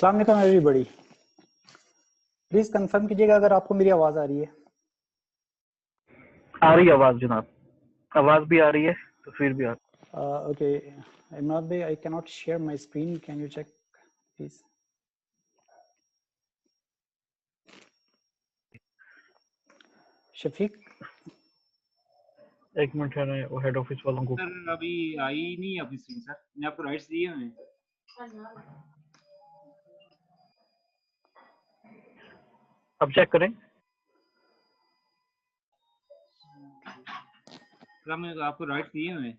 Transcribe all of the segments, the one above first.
अस्सलाम वालेकुम everybody, please confirm कीजिएगा अगर आपको मेरी आवाज आ रही है। आ रही है आवाज जनाब, आवाज भी आ रही है, तस्वीर भी आ रही है। ओके, इमरान भाई, I can not share my screen, can you check please? Shafiq, एक मिनट है, वो हेड ऑफिस वालों को। सर अभी आई नहीं अपनी स्क्रीन सर, मैंने आपको राइट्स दिए हुए हैं। अब चेक करें। सर मैंने आपको राइट्स दिए हुए हैं।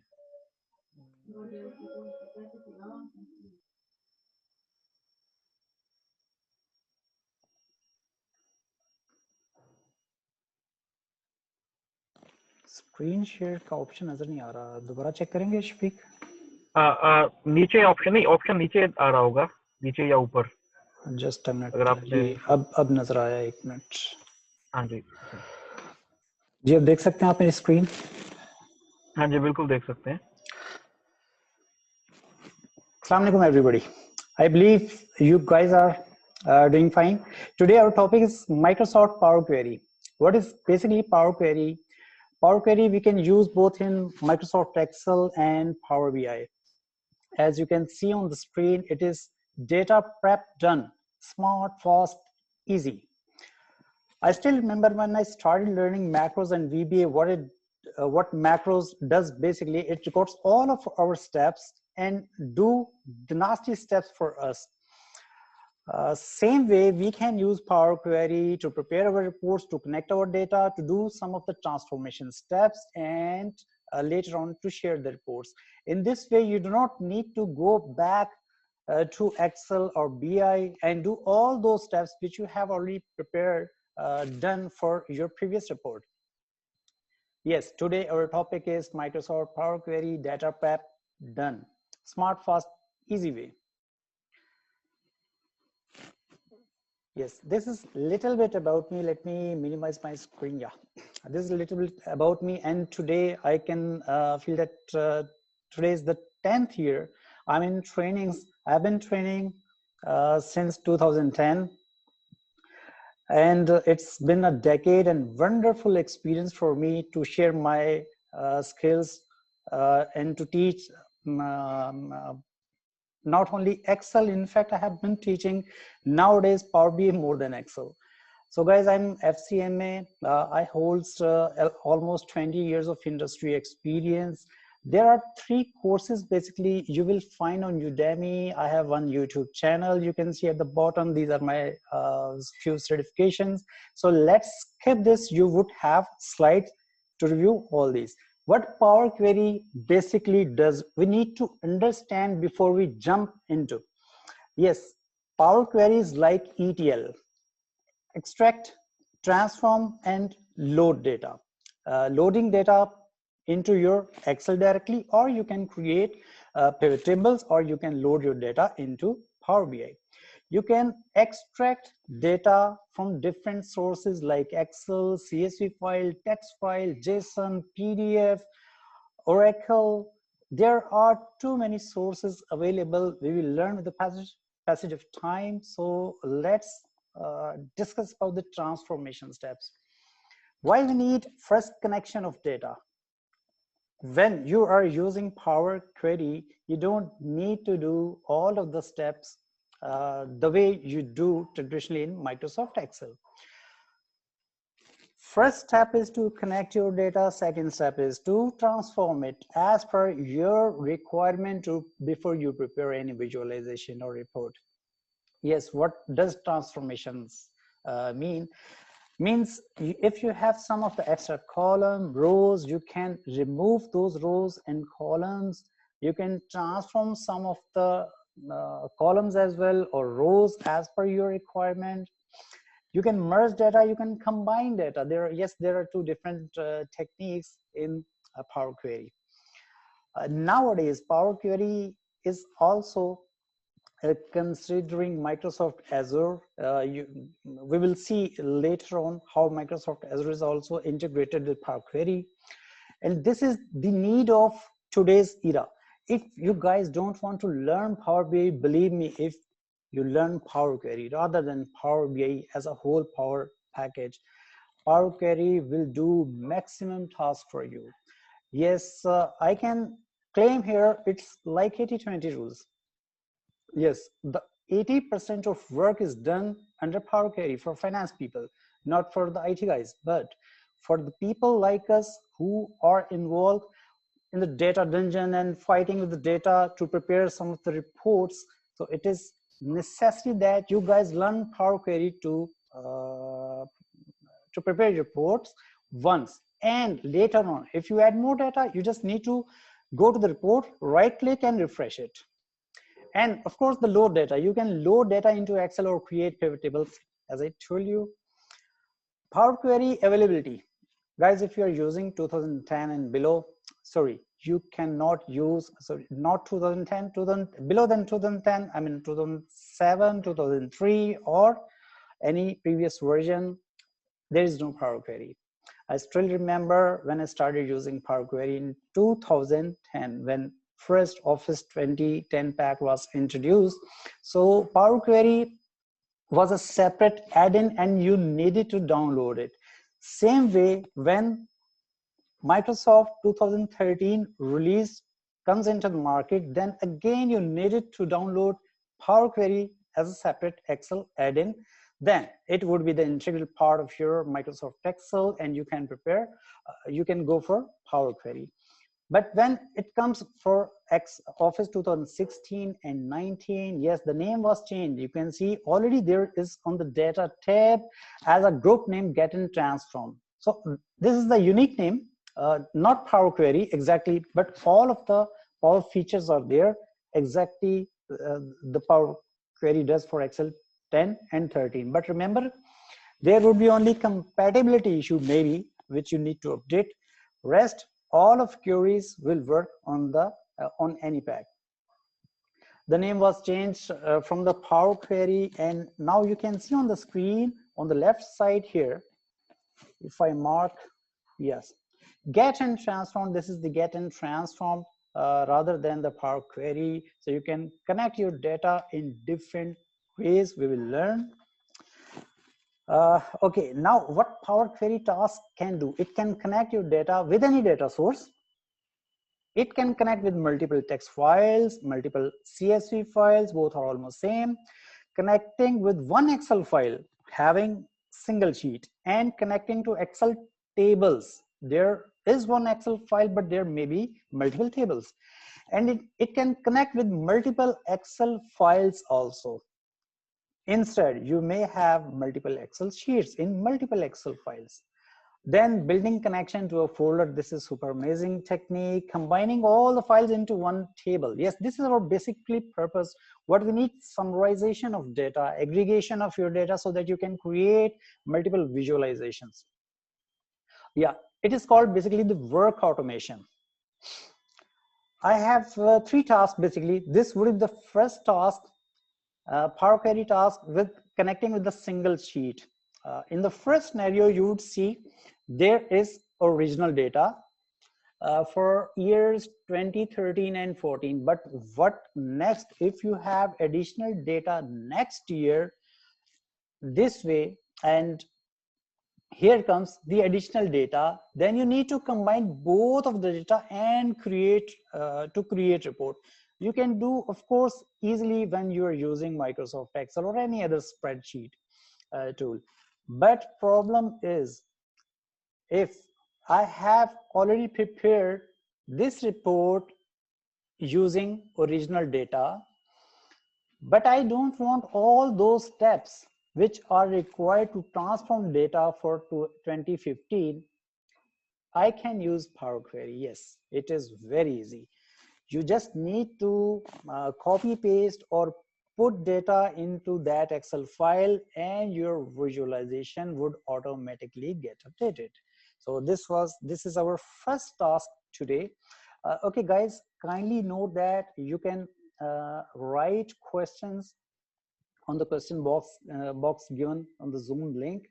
स्क्रीन शेयर का ऑप्शन नजर नहीं आ रहा, दोबारा चेक करेंगे शफीक? नीचे ऑप्शन नहीं, ऑप्शन नीचे आ रहा होगा, नीचे या ऊपर। जस्ट अ मिनट अगर आपने जी, अब नजर आया, एक मिनट। हाँ जी जी, अब देख सकते हैं आप मेरी स्क्रीन? हाँ जी, बिल्कुल देख सकते हैं। Assalamu alaikum everybody. I believe you guys are doing fine. Today our topic is Microsoft Power Query. What is basically Power Query? Power Query we can use both in Microsoft Excel and Power BI. As you can see on the screen, it is data prep done, smart, fast, easy. I still remember when I started learning macros and VBA, what macros does basically, it records all of our steps and do the nasty steps for us. Same way, we can use Power Query to prepare our reports, to connect our data, to do some of the transformation steps, and later on to share the reports. In this way, you do not need to go back to Excel or BI and do all those steps which you have already prepared, done for your previous report. Yes, today our topic is Microsoft Power Query data prep done. Smart, fast, easy way. Yes, this is a little bit about me. Let me minimize my screen. Yeah, this is a little bit about me. And today I can feel that today is the 10th year. I'm in trainings. I've been training since 2010. And it's been a decade and wonderful experience for me to share my skills and to teach not only Excel. In fact, I have been teaching nowadays Power BI more than Excel. So guys, I'm FCMA. I hold almost 20 years of industry experience. There are 3 courses basically you will find on Udemy. I have one YouTube channel. You can see at the bottom, these are my few certifications. So let's skip this. You would have slides to review all these. What Power Query basically does, we need to understand before we jump into. Yes, Power Query is like ETL. Extract, transform, and load data. Loading data into your Excel directly, or you can create pivot tables, or you can load your data into Power BI. You can extract data from different sources like Excel, CSV file, text file, JSON, PDF, Oracle. There are too many sources available. We will learn with the passage of time. So let's discuss about the transformation steps. Why we need first connection of data? When you are using Power Query, you don't need to do all of the steps the way you do traditionally in Microsoft Excel. First step is to connect your data. Second step is to transform it as per your requirement before you prepare any visualization or report. Yes, what does transformations mean? Means if you have some of the extra column, rows, you can remove those rows and columns. You can transform some of the columns as well, or rows as per your requirement. You can merge data, you can combine data. There are 2 different techniques in Power Query. Nowadays, Power Query is also considering Microsoft Azure. We will see later on how Microsoft Azure is also integrated with Power Query. And this is the need of today's era. If you guys don't want to learn Power BI, believe me, if you learn Power Query rather than Power BI as a whole Power package. Power Query will do maximum task for you. Yes, I can claim here it's like 80-20 rules. Yes, the 80% of work is done under Power Query for finance people, not for the IT guys, but for the people like us who are involved in the data dungeon and fighting with the data to prepare some of the reports. So it is necessary that you guys learn Power Query to prepare reports once, and later on if you add more data, you just need to go to the report, right click and refresh it. And of course the load data, you can load data into Excel or create pivot tables. As I told you, Power Query availability, guys, if you are using 2010 and below, sorry, you cannot use, sorry, not 2010, below than 2010, I mean 2007, 2003 or any previous version, there is no Power Query. I still remember when I started using Power Query in 2010, when first Office 2010 pack was introduced. So Power Query was a separate add-in and you needed to download it. Same way when Microsoft 2013 release comes into the market, then again you needed to download Power Query as a separate Excel add-in. Then it would be the integral part of your Microsoft Excel and you can prepare, you can go for Power Query. But when it comes for Office 2016 and 19, yes, the name was changed. You can see already there is on the data tab as a group name Get and Transform. So this is the unique name, not Power Query exactly, but all of the Power features are there exactly the Power Query does for Excel 10 and 13. But remember, there would be only compatibility issue maybe, which you need to update. Rest, all of queries will work on the on any pack. The name was changed from the Power Query, and now you can see on the screen on the left side here, if I mark, yes, Get and Transform. This is the Get and Transform rather than the Power Query. So you can connect your data in different ways. We will learn. Okay, now what Power Query task can do? It can connect your data with any data source. It can connect with multiple text files, multiple CSV files, both are almost same. Connecting with one Excel file, having single sheet, and connecting to Excel tables. There is one Excel file, but there may be multiple tables. And it can connect with multiple Excel files also. Instead, you may have multiple Excel sheets in multiple Excel files. Then building connection to a folder. This is super amazing technique, combining all the files into one table. Yes, this is our basically purpose. What we need, summarization of data, aggregation of your data so that you can create multiple visualizations. Yeah, it is called basically the work automation. I have 3 tasks basically. This would be the first task, Power Query task with connecting with the single sheet. In the first scenario, you would see there is original data for years 2013 and 14. But what next if you have additional data next year this way, and here comes the additional data, then you need to combine both of the data and create report. You can do, of course, easily when you are using Microsoft Excel or any other spreadsheet tool. But problem is, if I have already prepared this report using original data, but I don't want all those steps which are required to transform data for 2015, I can use Power Query. Yes, it is very easy. You just need to copy paste or put data into that Excel file and your visualization would automatically get updated. So this is our first task today. Okay guys, kindly note that you can write questions on the question box given on the Zoom link,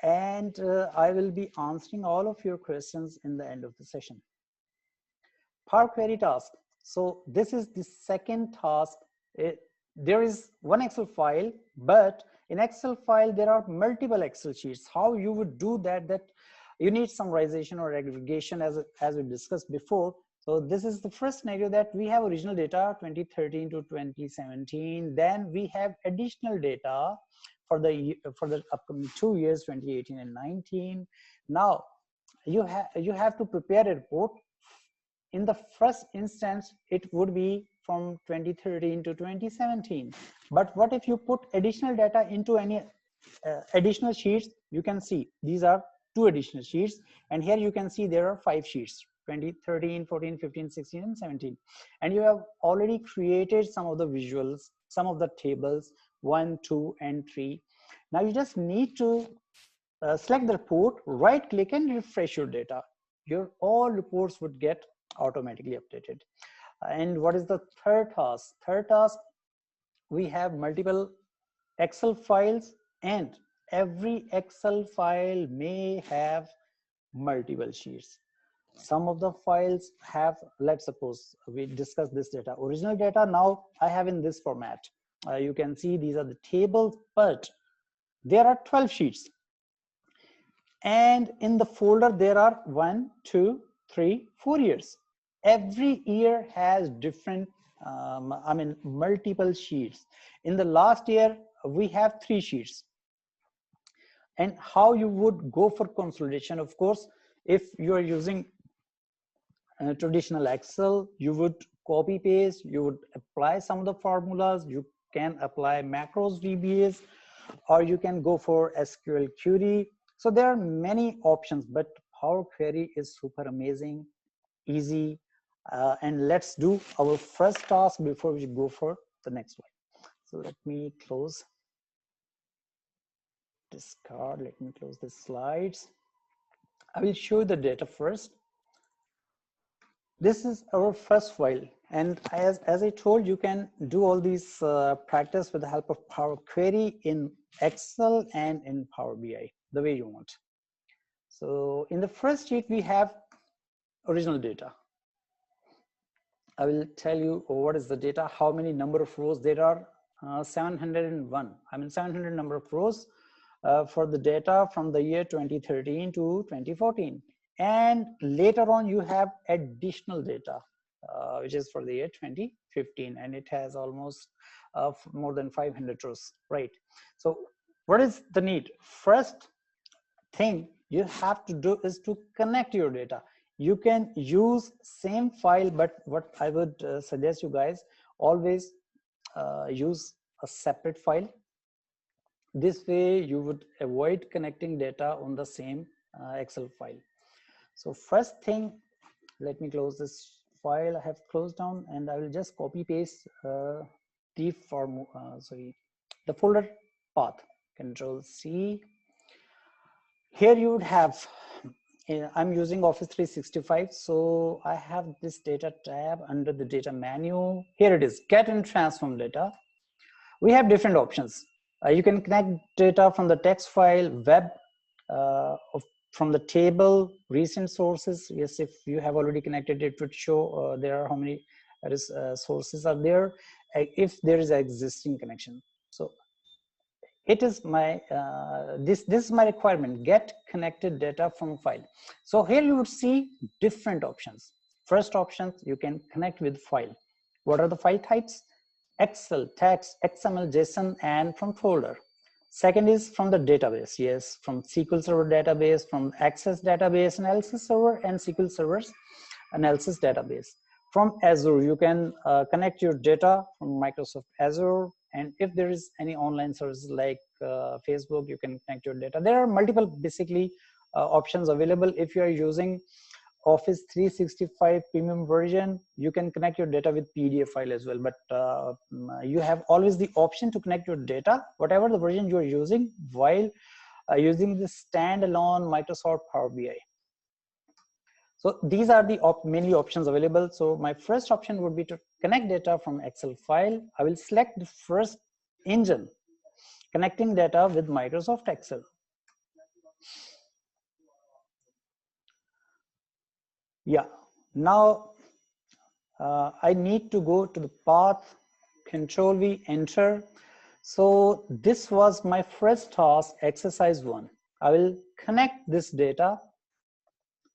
and I will be answering all of your questions in the end of the session. Power Query task. So this is the second task. there is one Excel file, but in Excel file, there are multiple Excel sheets. How you would do that, that you need summarization or aggregation as we discussed before. So this is the first scenario, that we have original data 2013 to 2017. Then we have additional data for the upcoming 2 years, 2018 and 19. Now you have to prepare a report. In the first instance, it would be from 2013 to 2017. But what if you put additional data into any additional sheets? You can see these are 2 additional sheets, and here you can see there are 5 sheets: 2013, 14, 15, 16, and 17. And you have already created some of the visuals, some of the tables 1, 2, and 3. Now you just need to select the report, right click, and refresh your data. Your all reports would get automatically updated. And what is the third task? Third task, we have multiple Excel files, and every Excel file may have multiple sheets. Some of the files have, let's suppose we discuss this data, original data. Now I have in this format. You can see these are the tables, but there are 12 sheets. And in the folder, there are 1, 2, 3, 4 years. Every year has different, multiple sheets. In the last year, we have 3 sheets. And how you would go for consolidation? Of course, if you are using traditional Excel, you would copy paste, you would apply some of the formulas, you can apply macros VBAs, or you can go for SQL query. So there are many options, but Power Query is super amazing, easy. And let's do our first task before we go for the next one. So let me close this card. Let me close the slides. I will show you the data first. This is our first file. And as I told, you can do all these practice with the help of Power Query in Excel and in Power BI, the way you want. So in the first sheet, we have original data. I will tell you what is the data, how many number of rows there are. 701. 700 number of rows for the data from the year 2013 to 2014. And later on, you have additional data, which is for the year 2015, and it has almost more than 500 rows, right? So what is the need? First thing you have to do is to connect your data. You can use same file, but what I would suggest you guys, always use a separate file. This way you would avoid connecting data on the same Excel file. So first thing, let me close this file I have closed down, and I will just copy paste the folder path. Control C. Here you would have, I'm using Office 365, so I have this data tab under the data menu. Here it is, get and transform data. We have different options. You can connect data from the text file, web, from the table, recent sources. Yes, if you have already connected, it would show there are how many sources are there, if there is an existing connection. So it is my this is my requirement, get connected data from file. So here you would see different options. First option, you can connect with file. What are the file types? Excel, text, XML, JSON, and from folder. Second is from the database. Yes, from SQL Server database, from Access database analysis server, and SQL Server's analysis database. From Azure, you can connect your data from Microsoft Azure. And if there is any online services like Facebook, you can connect your data. There are multiple basically options available. If you are using Office 365 premium version, you can connect your data with PDF file as well, but you have always the option to connect your data, whatever the version you are using, while using the standalone Microsoft Power BI. So these are the mainly options available. So my first option would be to connect data from Excel file. I will select the first engine, connecting data with Microsoft Excel. Yeah, now I need to go to the path, Control V, enter. So this was my first task, exercise 1. I will connect this data.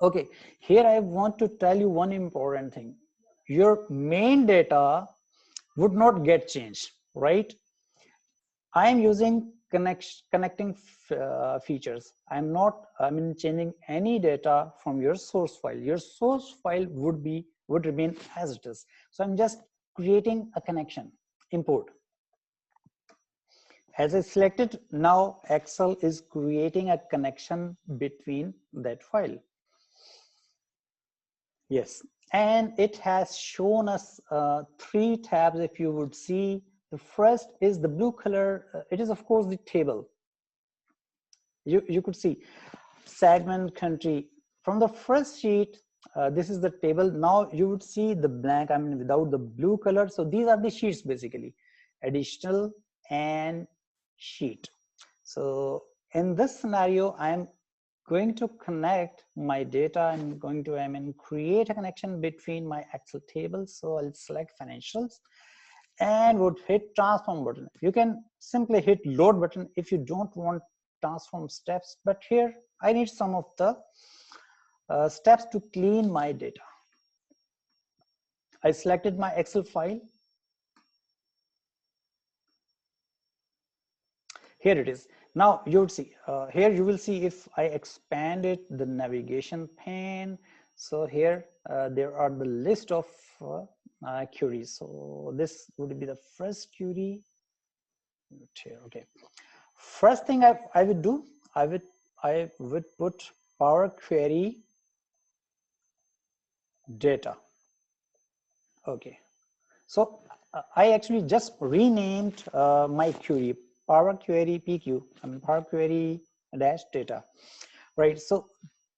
Okay, here I want to tell you one important thing. Your main data would not get changed, right? I am using connecting features. I'm not changing any data from your source file. Your source file would remain as it is. So I'm just creating a connection, import. As I selected, now Excel is creating a connection between that file. Yes, and it has shown us 3 tabs. If you would see, the first is the blue color. It is of course the table. You could see segment, country. From the first sheet, this is the table. Now you would see the blank, without the blue color. So these are the sheets basically, additional and sheet. So in this scenario, I'm going to connect my data. I'm going to create a connection between my Excel tables. So I'll select financials and would hit transform button. You can simply hit load button if you don't want transform steps, but here I need some of the steps to clean my data. I selected my Excel file. Here it is. Now you would see, here you will see if I expanded the navigation pane. So here there are the list of queries. So this would be the first query. Here, okay. First thing I would do, I would put Power Query data. Okay. So I actually just renamed my query, Power Query PQ, Power Query dash data, right? So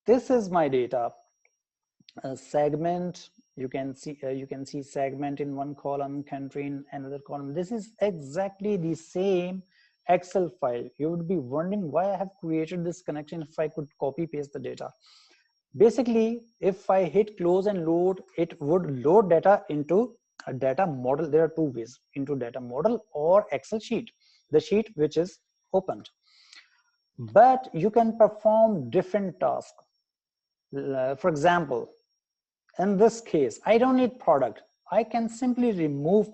this is my data. Segment, you can see segment in one column, country in another column. This is exactly the same Excel file. You would be wondering why I have created this connection if I could copy paste the data. Basically, if I hit close and load, it would load data into a data model. There are 2 ways, into data model or Excel sheet, the sheet which is opened. But you can perform different tasks. For example, in this case, I don't need product. I can simply remove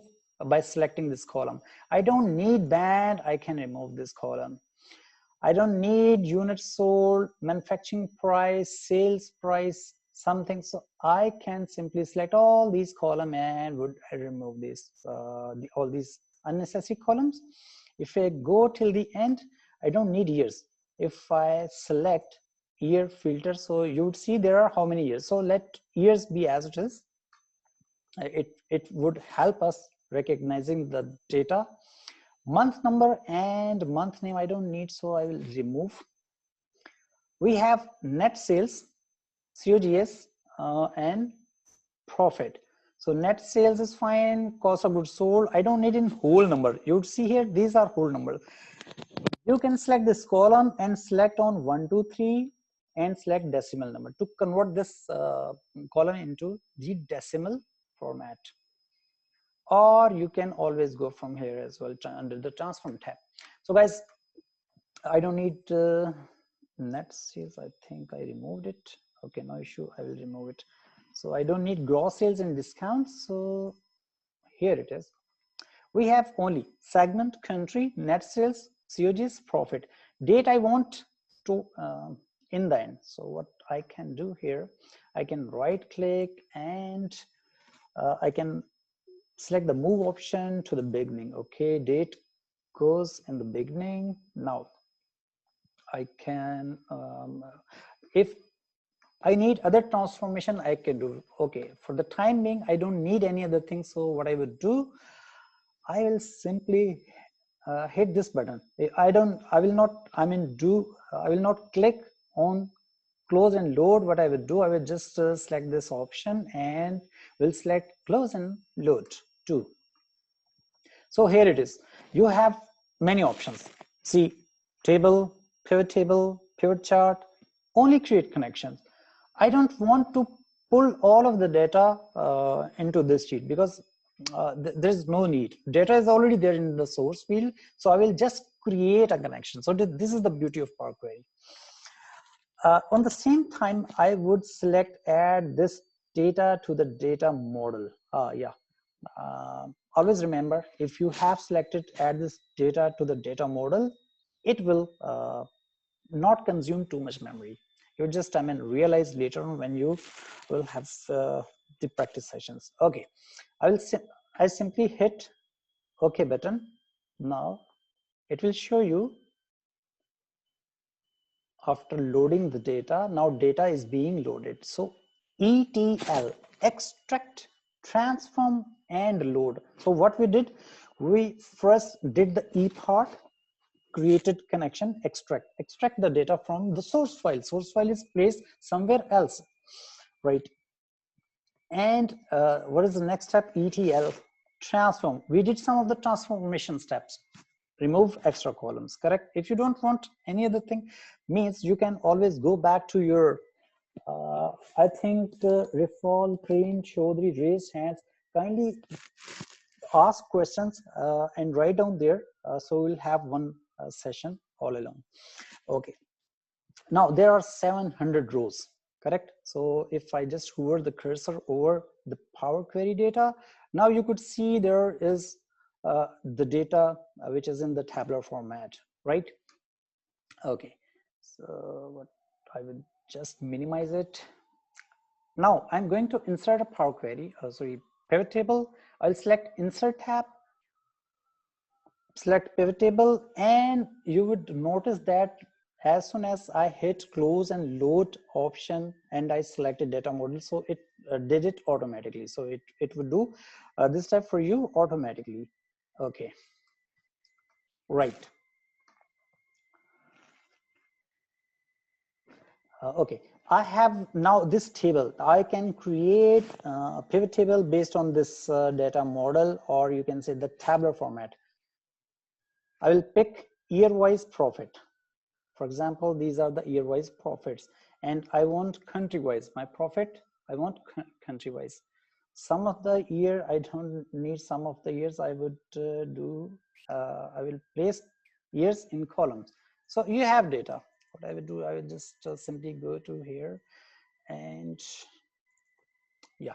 by selecting this column. I don't need band. I can remove this column. I don't need units sold, manufacturing price, sales price, something. So I can simply select all these columns and would remove this, all these unnecessary columns. If I go till the end, I don't need years. If I select year filter, so you would see there are how many years. So let years be as it is. It would help us recognizing the data. Month number and month name I don't need, so I will remove. We have net sales, COGS, and profit. So net sales is fine, cost of goods sold, I don't need in whole number. You would see here, these are whole numbers. You can select this column and select on 1, 2, 3 and select decimal number to convert this column into the decimal format. Or you can always go from here as well under the transform tab. So guys, I don't need net sales. I think I removed it. Okay, no issue. I will remove it. So I don't need gross sales and discounts. So here it is. We have only segment, country, net sales, COGS, profit. Date I want to in the end. So what I can do here, I can right click and I can select the move option to the beginning. Okay, date goes in the beginning. Now I can, if I need other transformation, I can do. Okay, for the time being, I don't need any other thing. So what I would do, I will simply hit this button. I will not click on close and load. What I would do, I will just select this option and will select close and load too. So here it is. You have many options. See, table, pivot chart, only create connections. I don't want to pull all of the data into this sheet because there's no need. Data is already there in the source field, so I will just create a connection. So this is the beauty of Power Query. On the same time, I would select add this data to the data model. Always remember, if you have selected add this data to the data model, it will not consume too much memory. You just realize later on when you will have the practice sessions. Okay, I simply hit OK button. Now it will show you after loading the data. Now data is being loaded. So ETL, extract, transform, and load. So what we did, we first did the E part, created connection, extract the data from the source file. Source file is placed somewhere else, right? And what is the next step? ETL, transform. We did some of the transformation steps. Remove extra columns, correct? If you don't want any other thing, means you can always go back to your I think Rifal, Prem, Chaudhary raised hands. Kindly ask questions and write down there, so we'll have one session all along. Okay, now there are 700 rows, correct? So if I just hover the cursor over the Power Query data, now you could see there is the data which is in the tabular format, right? Okay, so what I will just minimize it. Now I'm going to insert a Power Query, pivot table. I'll select Insert tab, select Pivot Table, and you would notice that as soon as I hit Close and Load option and I selected Data Model, so it did it automatically. So it would do this step for you automatically. Okay, right. Okay, I have now this table. I can create a pivot table based on this data model, or you can say the tabular format. I will pick year-wise profit. For example, these are the year-wise profits, and I want country-wise. My profit, I want country-wise. Some of the year, I don't need some of the years. I would I will place years in columns. So you have data. What I would do, I would just simply go to here and yeah.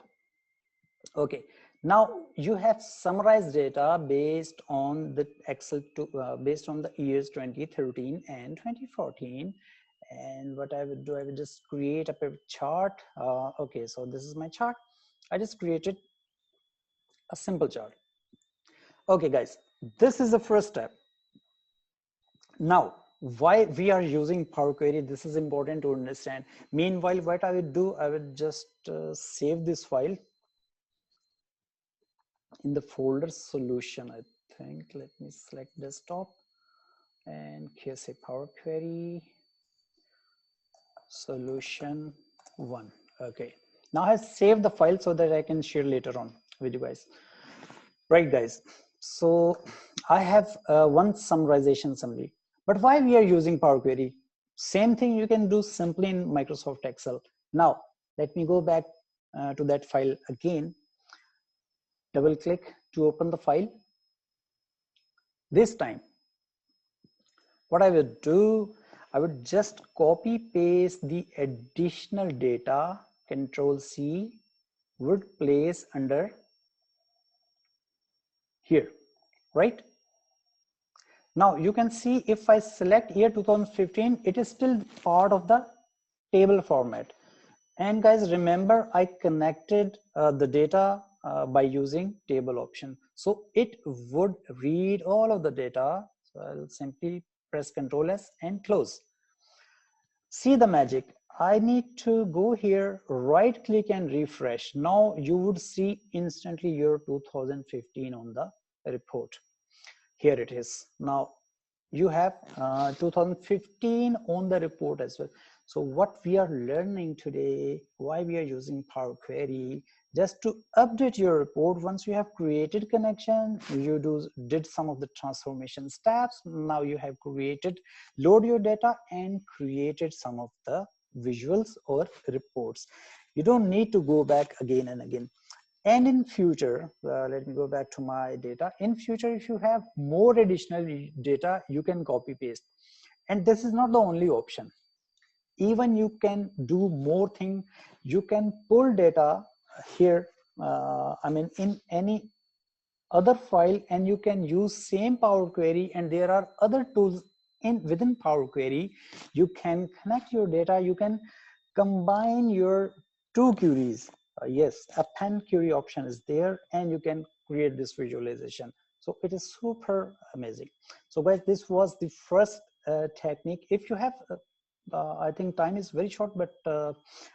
Okay, now you have summarized data based on the Excel based on the years 2013 and 2014. And what I would do, I would just create a pivot chart. Okay, so this is my chart. I just created a simple chart. Okay, guys, this is the first step. Now, why we are using Power Query, this is important to understand. Meanwhile, what I would do, I would just save this file in the folder solution. I think, let me select desktop and say Power Query solution 1. Okay, now I saved the file so that I can share later on with you guys. Right, guys, so I have one summarization summary. But why we are using Power Query? Same thing you can do simply in Microsoft Excel. Now, let me go back to that file again. Double click to open the file. This time, what I would do, I would just copy paste the additional data, Control C, would place under here, right? Now you can see if I select year 2015, it is still part of the table format. And guys, remember I connected the data by using table option. So it would read all of the data. So I'll simply press Ctrl S and close. See the magic. I need to go here, right click and refresh. Now you would see instantly year 2015 on the report. Here it is. Now you have 2015 on the report as well. So what we are learning today, why we are using Power Query, just to update your report. Once you have created connection, you did some of the transformation steps. Now you have created, load your data and created some of the visuals or reports. You don't need to go back again and again. And in future, let me go back to my data. In future, if you have more additional data, you can copy paste. And this is not the only option. Even you can do more thing. You can pull data here, I mean, in any other file, and you can use same Power Query, and there are other tools within Power Query. You can connect your data, you can combine your two queries. Yes, a pen query option is there, and you can create this visualization. So it is super amazing. So guys, this was the first technique. If you have I think time is very short, but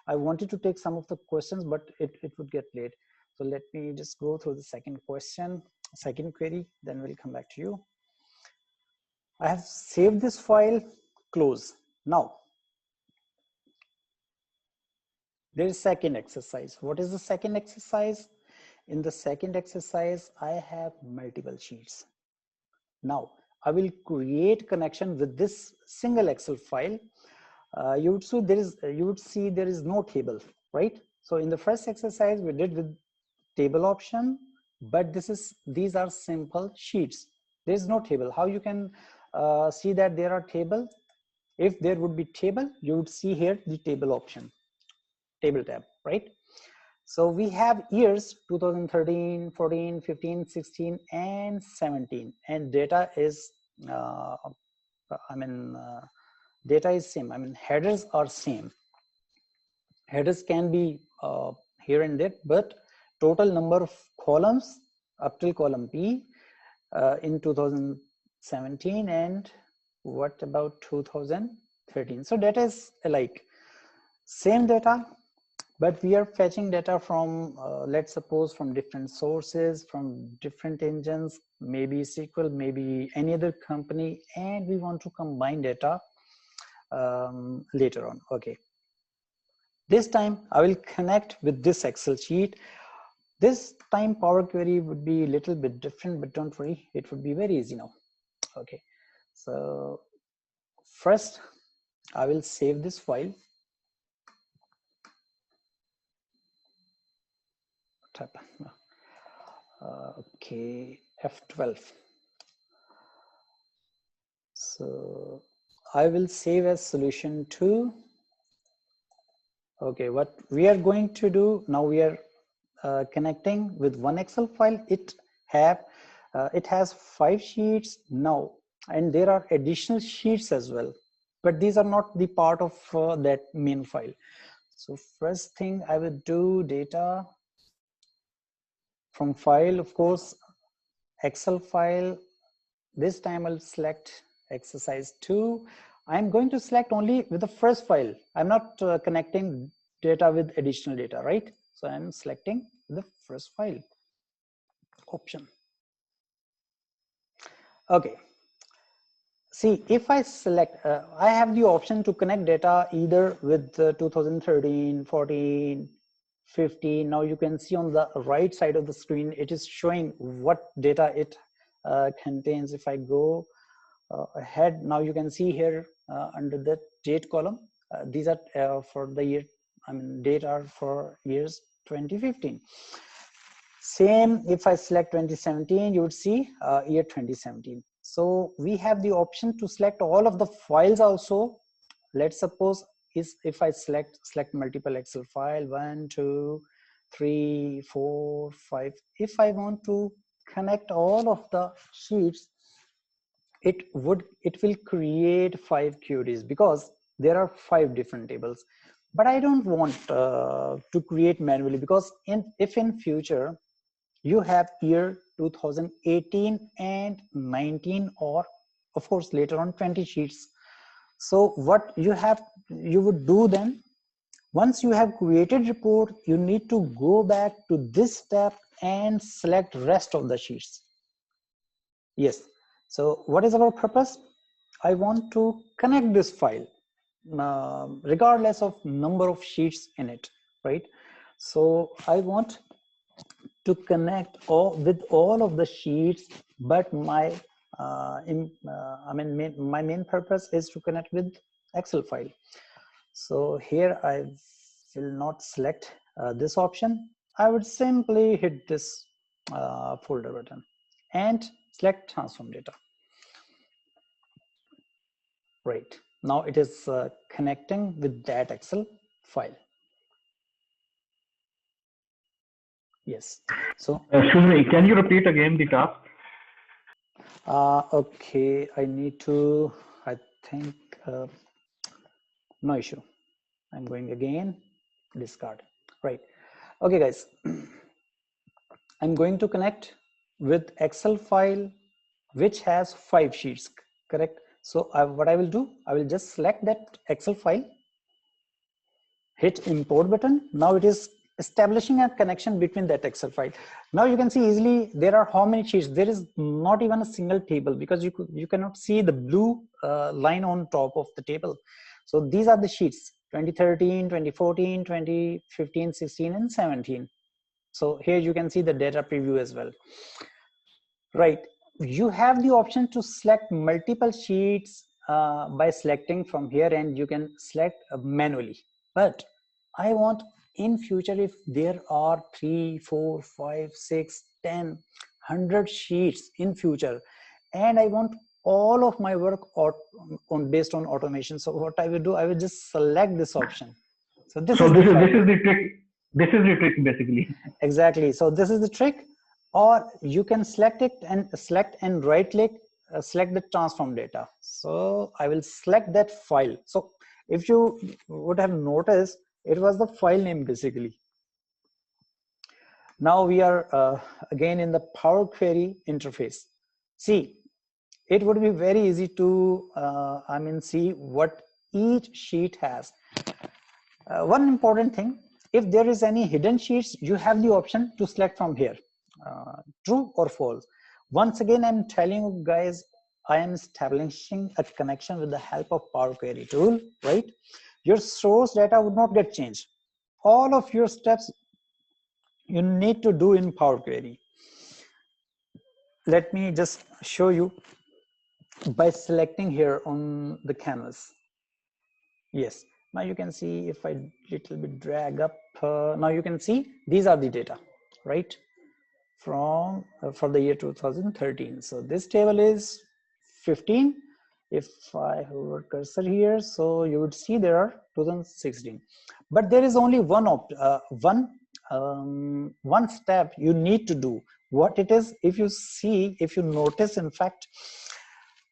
I wanted to take some of the questions, but it would get late. So let me just go through the second question, second query, then we'll come back to you. I have saved this file, close. Now, there is second exercise. What is the second exercise? In the second exercise, I have multiple sheets. Now, I will create connection with this single Excel file. You would see there is no table, right? So in the first exercise we did with table option, but these are simple sheets. There is no table. How you can see that there are table? If there would be table, you would see here the table option, table tab, right? So we have years 2013, 14, 15, 16, and 17, and data is data is same. I mean, headers are same. Headers can be here and there, but total number of columns up till column P in 2017, and what about 2013? So data is alike, same data, but we are fetching data from let's suppose from different sources, from different engines, maybe SQL, maybe any other company, and we want to combine data later on. Okay, this time I will connect with this Excel sheet. This time Power Query would be a little bit different, but don't worry, it would be very easy now. Okay, so first I will save this file. Okay, F12. So I will save as solution 2. Okay, what we are going to do now, we are connecting with one Excel file. It has 5 sheets now, and there are additional sheets as well, but these are not the part of that main file. So first thing I will do, data from file, of course, Excel file. This time I'll select exercise 2. I'm going to select only with the first file. I'm not connecting data with additional data, right? So I'm selecting the first file option. Okay. See, if I select, I have the option to connect data either with 2013, 14, 15. Now you can see on the right side of the screen, it is showing what data it contains. If I go ahead, now you can see here under the date column, these are for the year, I mean, date are for years 2015. Same, if I select 2017, you would see year 2017. So we have the option to select all of the files also. Let's suppose if I select multiple Excel file, 1, 2, 3, 4, 5. If I want to connect all of the sheets, it will create 5 queries because there are 5 different tables. But I don't want to create manually, because if in future you have year 2018 and 19, or of course later on 20 sheets. So what you would do then, once you have created report, you need to go back to this step and select rest of the sheets. Yes. So what is our purpose? I want to connect this file regardless of number of sheets in it, right? So I want to connect with all of the sheets, but my my main purpose is to connect with Excel file. So here I will not select this option. I would simply hit this folder button and select transform data. Right, now it is connecting with that Excel file. Yes, so Excuse me, can you repeat again the task? okay, I need to, I think, no issue. I'm going again, discard. Right, okay guys, I'm going to connect with Excel file which has 5 sheets, correct? So what I will do, I will just select that Excel file, hit import button. Now it is establishing a connection between that Excel file. Now you can see easily there are how many sheets. There is not even a single table because you cannot see the blue line on top of the table. So these are the sheets 2013, 2014, 2015, 16 and 17. So here you can see the data preview as well. Right, you have the option to select multiple sheets by selecting from here, and you can select manually. But I want in future, if there are 3, 4, 5, 6, 10, 100 sheets in future, and I want all of my work based on automation. So what I will do, I will just select this option. So this is the trick. This is the trick basically. Exactly. So this is the trick. Or you can select it and select and right click, select the transform data. So I will select that file. So if you would have noticed, it was the file name basically. Now we are again in the Power Query interface. See, it would be very easy to see what each sheet has. One important thing, if there is any hidden sheets, you have the option to select from here, true or false. Once again, I'm telling you guys, I am establishing a connection with the help of Power Query tool, right? Your source data would not get changed. All of your steps you need to do in Power Query. Let me just show you by selecting here on the canvas. Yes, now you can see if I little bit drag up, now you can see these are the data, right? From for the year 2013. So this table is 15. If I hover cursor here, so you would see there are 2016. But there is only one step you need to do. What it is, if you notice, in fact,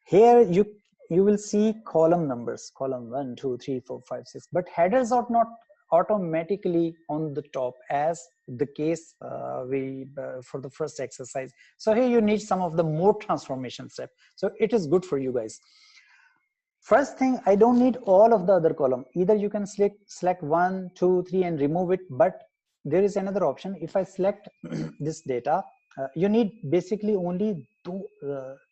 here you will see column numbers, column 1, 2, 3, 4, 5, 6, but headers are not automatically on the top as the case for the first exercise. So here you need some of the more transformation step. So it is good for you guys. First thing, I don't need all of the other column. Either you can select 1, 2, 3 and remove it, but there is another option. If I select this data, you need basically only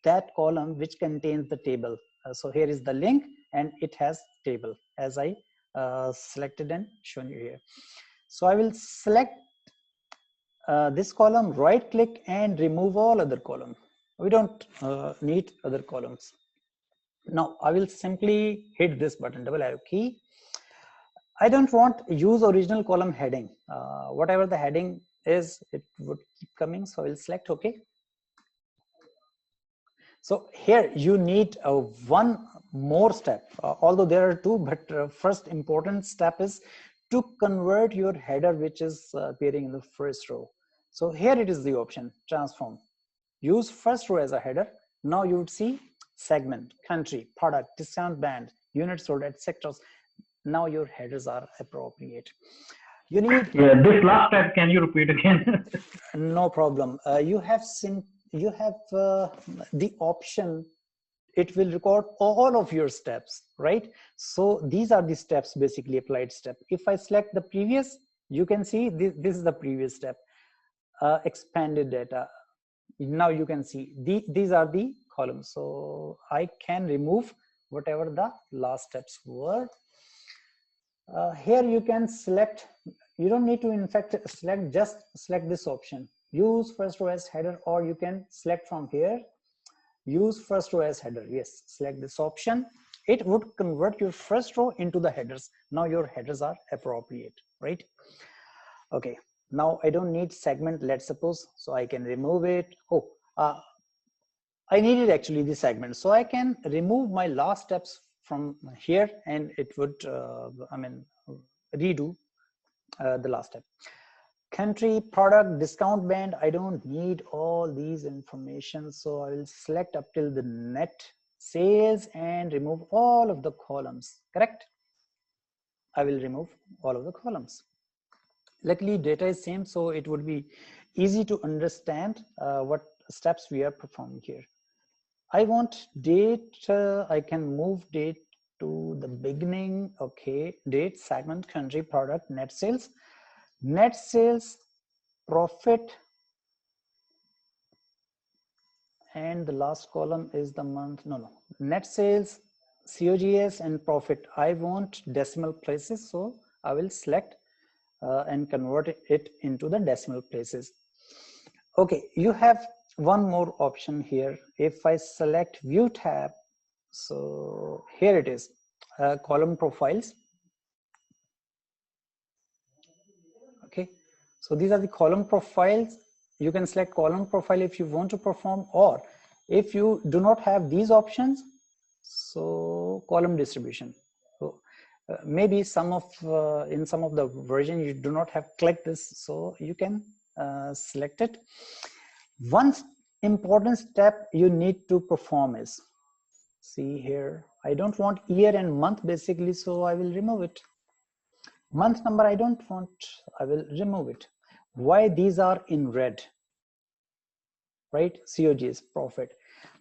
that column which contains the table. So here is the link and it has table as I selected and shown you here. So I will select this column, right click and remove all other column. We don't need other columns. Now I will simply hit this button, double arrow key. I don't want use original column heading. Whatever the heading is, it would keep coming. So I will select OK. So here you need one more step, although there are two, but first important step is to convert your header which is appearing in the first row. So here it is the option, transform. Use first row as a header. Now you would see segment, country, product, discount band, units sold, etc. Now your headers are appropriate. You need this last step, can you repeat again? No problem. You have the option, it will record all of your steps, right? So these are the steps, basically applied step. If I select the previous, you can see this is the previous step, expanded data. Now you can see these are the columns. So I can remove whatever the last steps were. Here you can select, you don't need to in fact select, just select this option, use first row as header, or you can select from here, use first row as header. Yes, select this option. It would convert your first row into the headers. Now your headers are appropriate, right? Okay, Now I don't need segment, let's suppose, so I can remove it. Oh, I needed actually the segment, so I can remove my last steps from here, and it would redo the last step. Country, product, discount band, I don't need all these information, so I will select up till the net sales and remove all of the columns. Correct? I will remove all of the columns. Luckily data is same, so it would be easy to understand what steps we are performing here. I want date, I can move date to the beginning. Okay, date, segment, country, product, net sales, profit, and the last column is the month. No, net sales, COGS, and profit. I want decimal places, so I will select and convert it into the decimal places. Okay, you have one more option here. If I select view tab, so here it is, column profiles. Okay, so these are the column profiles. You can select column profile if you want to perform, or if you do not have these options, so column distribution. So maybe some of in some of the version you do not have clicked this, so you can select it. One important step you need to perform is, see here, I don't want year and month basically, so I will remove it. Month number I don't want, I will remove it. Why these are in red, right? COGS, profit,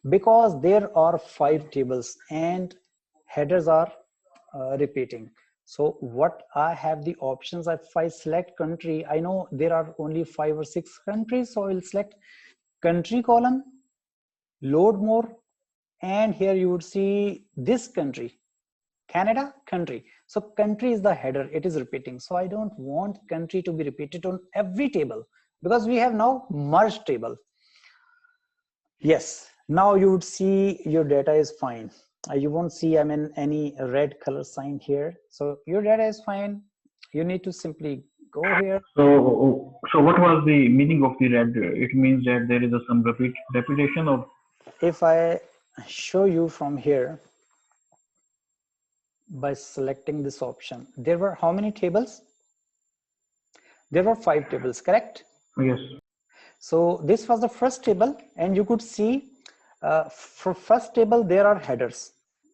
because there are 5 tables and headers are repeating. So what I have the options, if I select country, I know there are only 5 or 6 countries, so I will select country column, load more, and here you would see this country, Canada, country. So country is the header, it is repeating. So I don't want country to be repeated on every table, because we have now merged table. Yes, now you would see your data is fine. You won't see any red color sign here. So your data is fine. You need to simply go here. So what was the meaning of the red? It means that there is some repetition of. If I show you from here, by selecting this option, there were how many tables? There were 5 tables, correct? Yes. So this was the first table, and you could see for first table there are headers.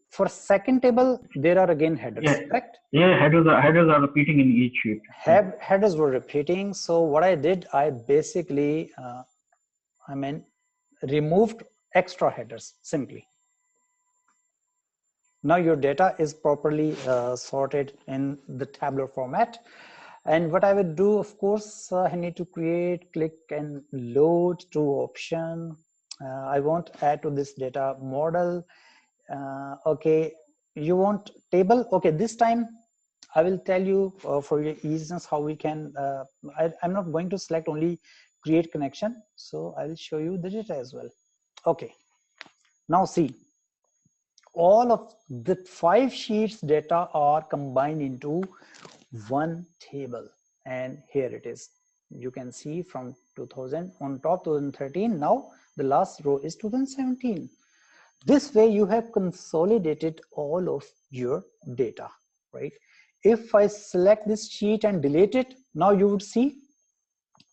For second table there are again headers, Yeah. correct? Yeah, headers are repeating in each sheet. Headers were repeating. So what I did, I basically removed extra headers simply. Now your data is properly sorted in the tabular format. And what I would do, of course, I need to create, click and load to option. I want add to this data model. Okay, you want table. Okay, this time I will tell you for your easiness how we can, I'm not going to select only create connection. So I will show you the data as well. Okay, now see, all of the 5 sheets data are combined into one table, and here it is. You can see from 2000 on top 2013, now the last row is 2017. This way you have consolidated all of your data, right? If I select this sheet and delete it, now you would see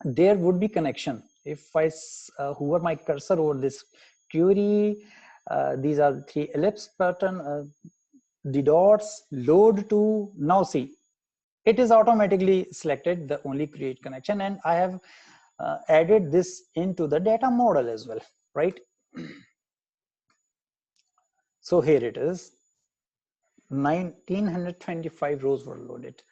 there would be connection. If I hover my cursor over this query, these are the 3 ellipse pattern, the dots, load to, now see, it is automatically selected the only create connection, and I have added this into the data model as well, right? So here it is, 1925 rows were loaded.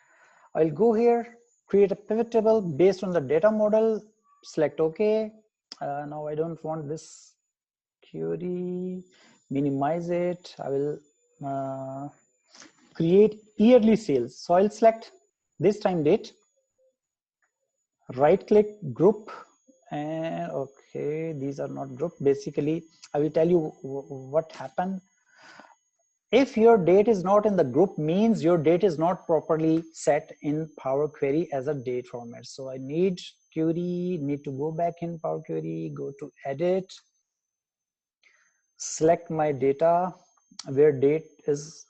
I'll go here, create a pivot table based on the data model, select OK. Now I don't want this query, minimize it. I will create yearly sales. So I'll select this time date, right click group, and okay, these are not group. Basically, I will tell you what happened. If your date is not in the group, means your date is not properly set in Power Query as a date format. So I need to go back in Power Query, go to edit, select my data where date is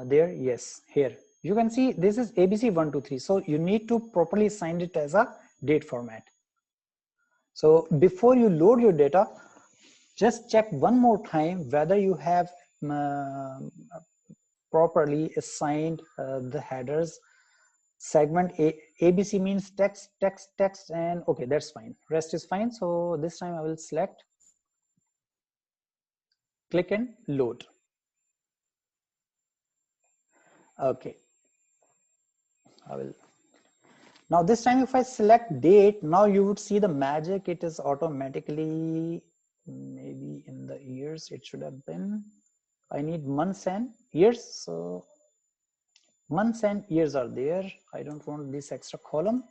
there. Yes, here you can see this is ABC123. So you need to properly assign it as a date format. So before you load your data, just check one more time whether you have properly assigned the headers. Segment ABC means text, and okay, that's fine. Rest is fine. So this time I will select, click and load. Okay, I will. Now this time if I select date, now you would see the magic. It is automatically, maybe in the years it should have been. I need months and years. So months and years are there. I don't want this extra column.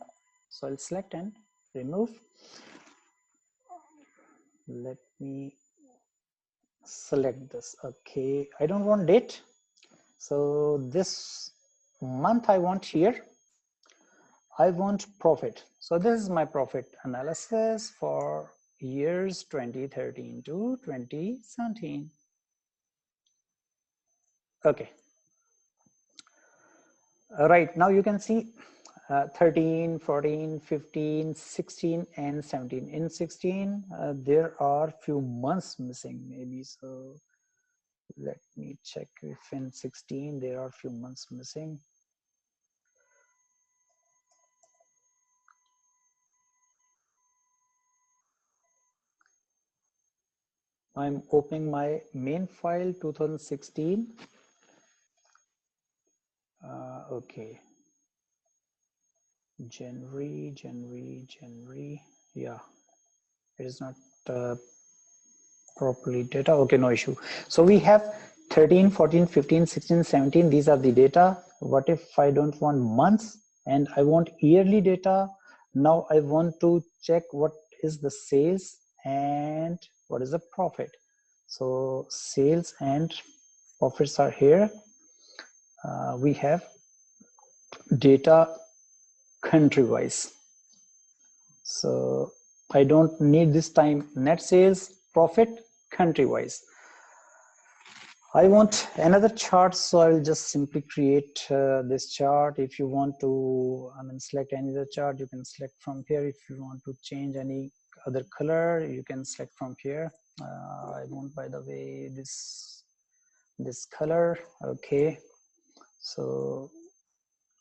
So I'll select and remove. Let me select this. Okay, I don't want date. So this month I want here. I want profit. So this is my profit analysis for years 2013 to 2017. Okay. Right, now you can see 13, 14, 15, 16 and 17. In 16 there are few months missing maybe. So let me check if in 16 there are few months missing. I'm opening my main file 2016. Okay, January. Yeah, it is not properly data. Okay, no issue. So we have 13, 14, 15, 16, 17. These are the data. What if I don't want months and I want yearly data? Now I want to check what is the sales and what is the profit. So sales and profits are here. We have data country wise. So I don't need this time net sales, profit, country wise. I want another chart, so I will just simply create this chart. If you want to, select any other chart, you can select from here. If you want to change any other color, you can select from here. I want, by the way, this color. Okay, so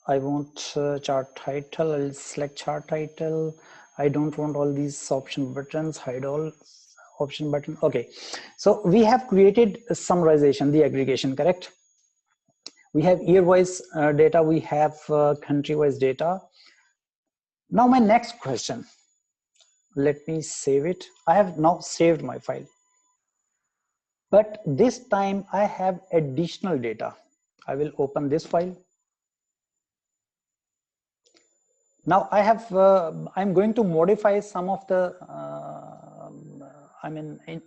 I want chart title. I'll select chart title. I don't want all these option buttons. Hide all option button. Okay, so we have created a summarization, the aggregation, correct? We have year-wise data. We have country-wise data. Now my next question. Let me save it. I have now saved my file. But this time I have additional data. I will open this file. Now I have, I'm going to modify some of the,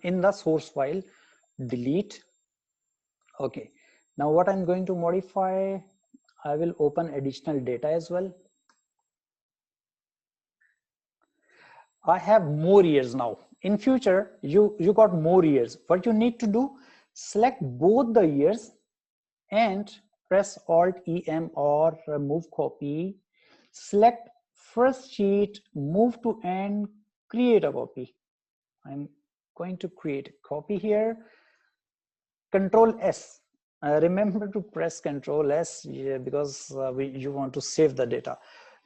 in the source file, delete. Okay, now what I'm going to modify, I will open additional data as well. I have more years now. In future, you got more years. What you need to do, select both the years and press Alt EM or move copy. Select first sheet, move to end, create a copy. I'm going to create a copy here. Control S. Remember to press Control S because you want to save the data.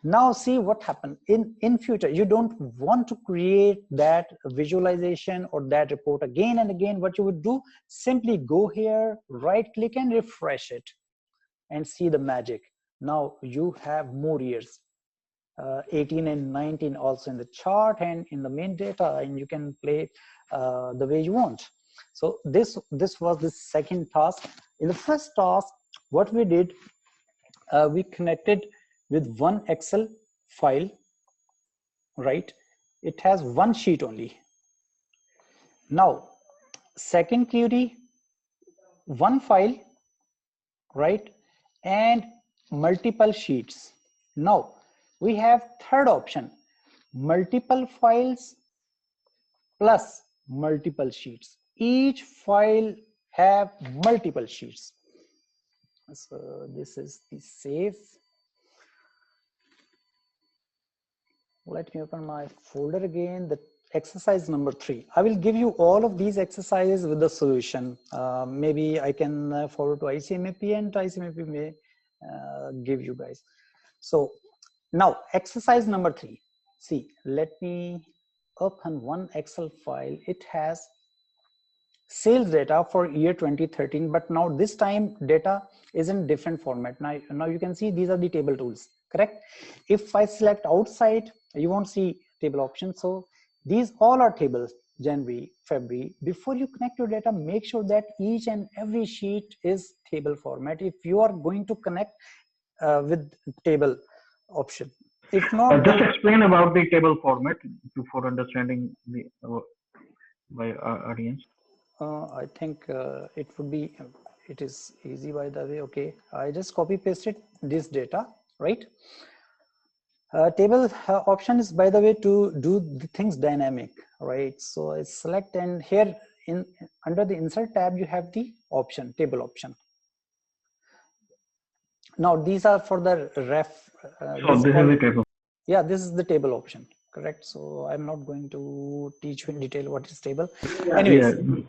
Now see what happened. In future, you don't want to create that visualization or that report again and again. What you would do, simply go here, right click and refresh it and see the magic. Now you have more years. 18 and 19 also in the chart and in the main data, and you can play the way you want. So this was the second task. In the first task, what we did, we connected with one Excel file, right? It has one sheet only. Now, second query, one file, right, and multiple sheets. Now we have third option, multiple files plus multiple sheets. Each file have multiple sheets. So this is the save. Let me open my folder again. The exercise number 3. I will give you all of these exercises with the solution. Maybe I can forward to ICMAP and ICMAP may give you guys. So now exercise number 3. See, let me open one Excel file. It has sales data for year 2013, but now this time data is in different format. Now you can see these are the table tools, correct? If I select outside, you won't see table options. So these all are tables, January, February. Before you connect your data, make sure that each and every sheet is table format if you are going to connect with table option. If not, just explain about the table format for understanding the by our audience. I think it would be, it is easy by the way. Okay, I just copy pasted this data, right? Table option is, by the way, to do the things dynamic, right? So I select, and here in under the insert tab you have the option, table option. Now these are for the ref. So this is the table. Yeah, this is the table option, correct? So I'm not going to teach you in detail what is table. Anyways. Yeah.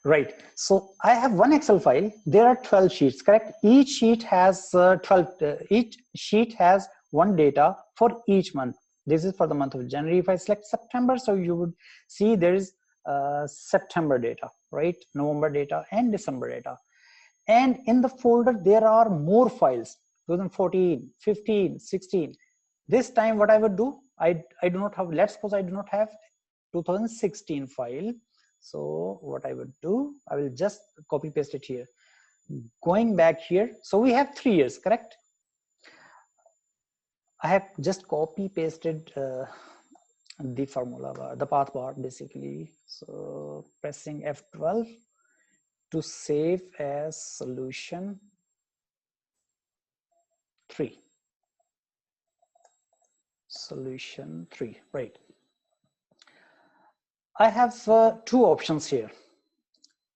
Right. So I have one Excel file. There are 12 sheets, correct? Each sheet has 12. Each sheet has one data for each month. This is for the month of January. If I select September, so you would see there is September data, right? November data and December data. And in the folder, there are more files, 2014, 15, 16. This time what I would do, I do not have, let's suppose I do not have 2016 file. So what I would do, I will just copy paste it here. Going back here, so we have 3 years, correct? I have just copy pasted the formula bar, the path bar basically. So pressing F12 to save as solution 3. Solution 3, right? I have 2 options here.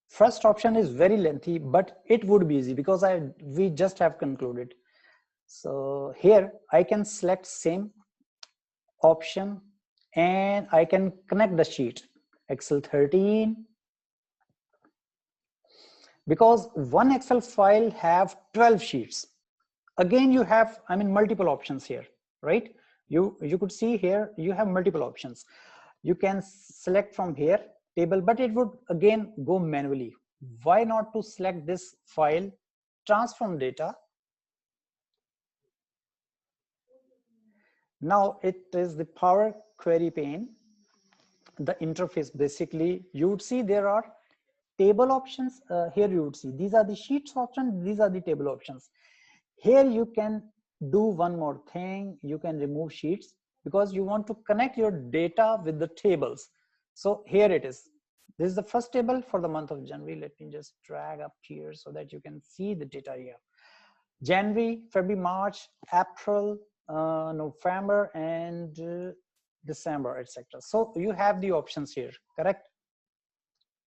First option is very lengthy, but it would be easy because we just have concluded. So here I can select same option and I can connect the sheet Excel 13, because one Excel file have 12 sheets. Again, you have, I mean, multiple options here, right? You could see here you have multiple options. You can select from here table, but it would again go manually. Why not to select this file, transform data? Now it is the Power Query pane, the interface. Basically, you would see there are table options. Here you would see these are the sheets options, these are the table options. Here you can do one more thing. You can remove sheets because you want to connect your data with the tables. So here it is. This is the first table for the month of January. Let me just drag up here so that you can see the data here. January, February, March, April, November, and December, etc. So you have the options here, correct?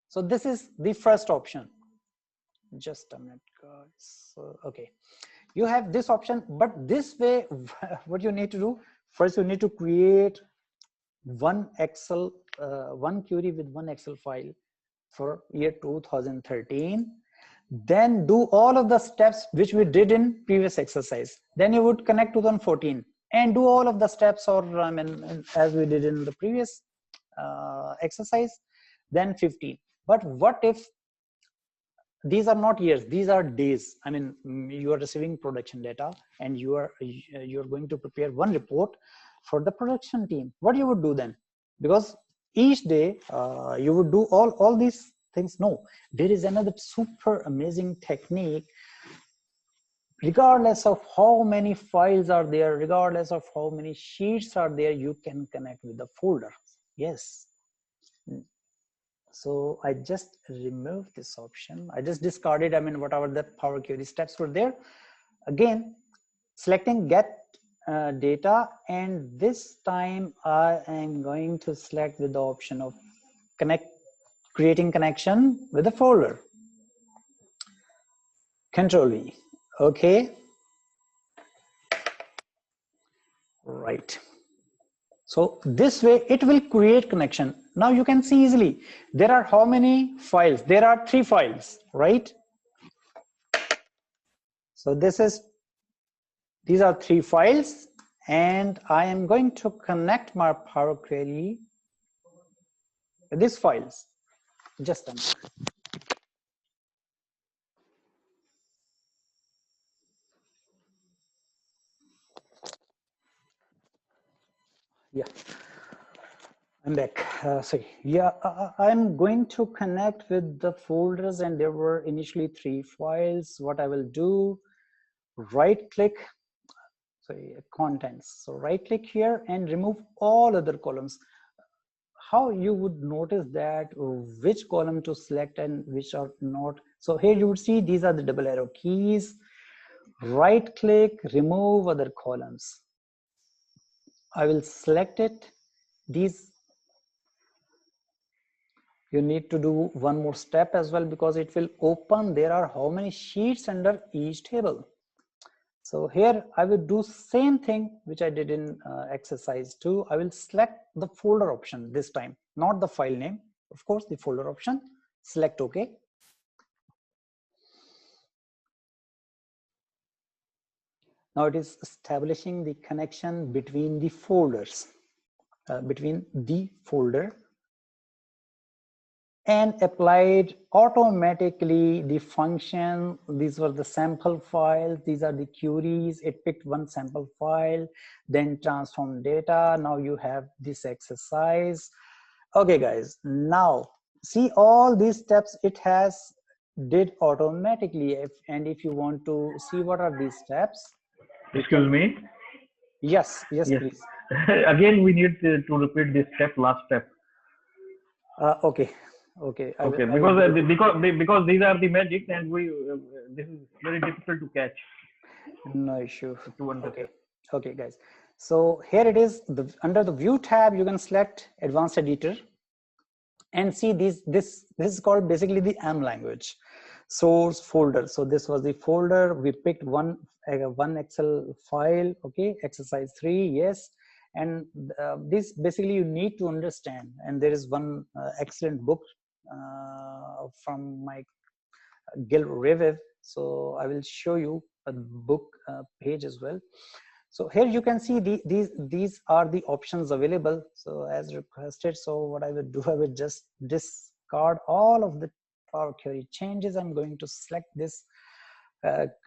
So this is the first option. Just a minute, guys. So, okay. You have this option, but this way, what you need to do, first you need to create one Excel, one query with one Excel file for year 2013. Then do all of the steps which we did in previous exercise. Then you would connect 2014 and do all of the steps, or I mean, as we did in the previous exercise, then 15. But what if these are not years, these are days? I mean, you are receiving production data and you're going to prepare one report for the production team. What you would do then? Because each day you would do all these things. No, there is another super amazing technique. Regardless of how many files are there, regardless of how many sheets are there, you can connect with the folder. Yes. So I just removed this option. I just discarded, I mean, whatever the Power Query steps were there. Again, selecting get data, and this time I am going to select with the option of creating connection with the folder. Control V. Okay. Right. So this way it will create connection. Now you can see easily there are how many files? There are 3 files, right? So these are 3 files, and I am going to connect my Power Query with these files. Just a minute. Yeah, I'm back. Sorry. Yeah, I'm going to connect with the folders, and there were initially 3 files. What I will do, right click, sorry, contents. So right click here and remove all other columns. How you would notice that which column to select and which are not. So here you would see these are the double arrow keys. Right click, remove other columns. I will select it. These you need to do one more step as well, because it will open. There are how many sheets under each table. So here I will do same thing which I did in exercise 2. I will select the folder option this time, not the file name. Of course, the folder option. Select OK. Now it is establishing the connection between the folders, between the folder, and applied automatically the function. These were the sample files. These are the queries. It picked one sample file, then transform data. Now you have this exercise. Okay, guys, now see all these steps it has did automatically. And if you want to see what are these steps, Excuse me. Yes, Yes. please. Again, we need to repeat this step, last step. Okay. Okay, because these are the magic, and this is very difficult to catch. No issue. To understand. Okay, guys. So here it is. Under the View tab, you can select Advanced Editor, and see this is called basically the M language source folder. So this was the folder. We picked one Excel file. Okay, exercise 3. Yes. And this basically you need to understand. And there is one excellent book from my Gil Reviv. So I will show you a book page as well. So here you can see these are the options available. So as requested. So what I would do, I would just discard all of the Power Query changes. I'm going to select this,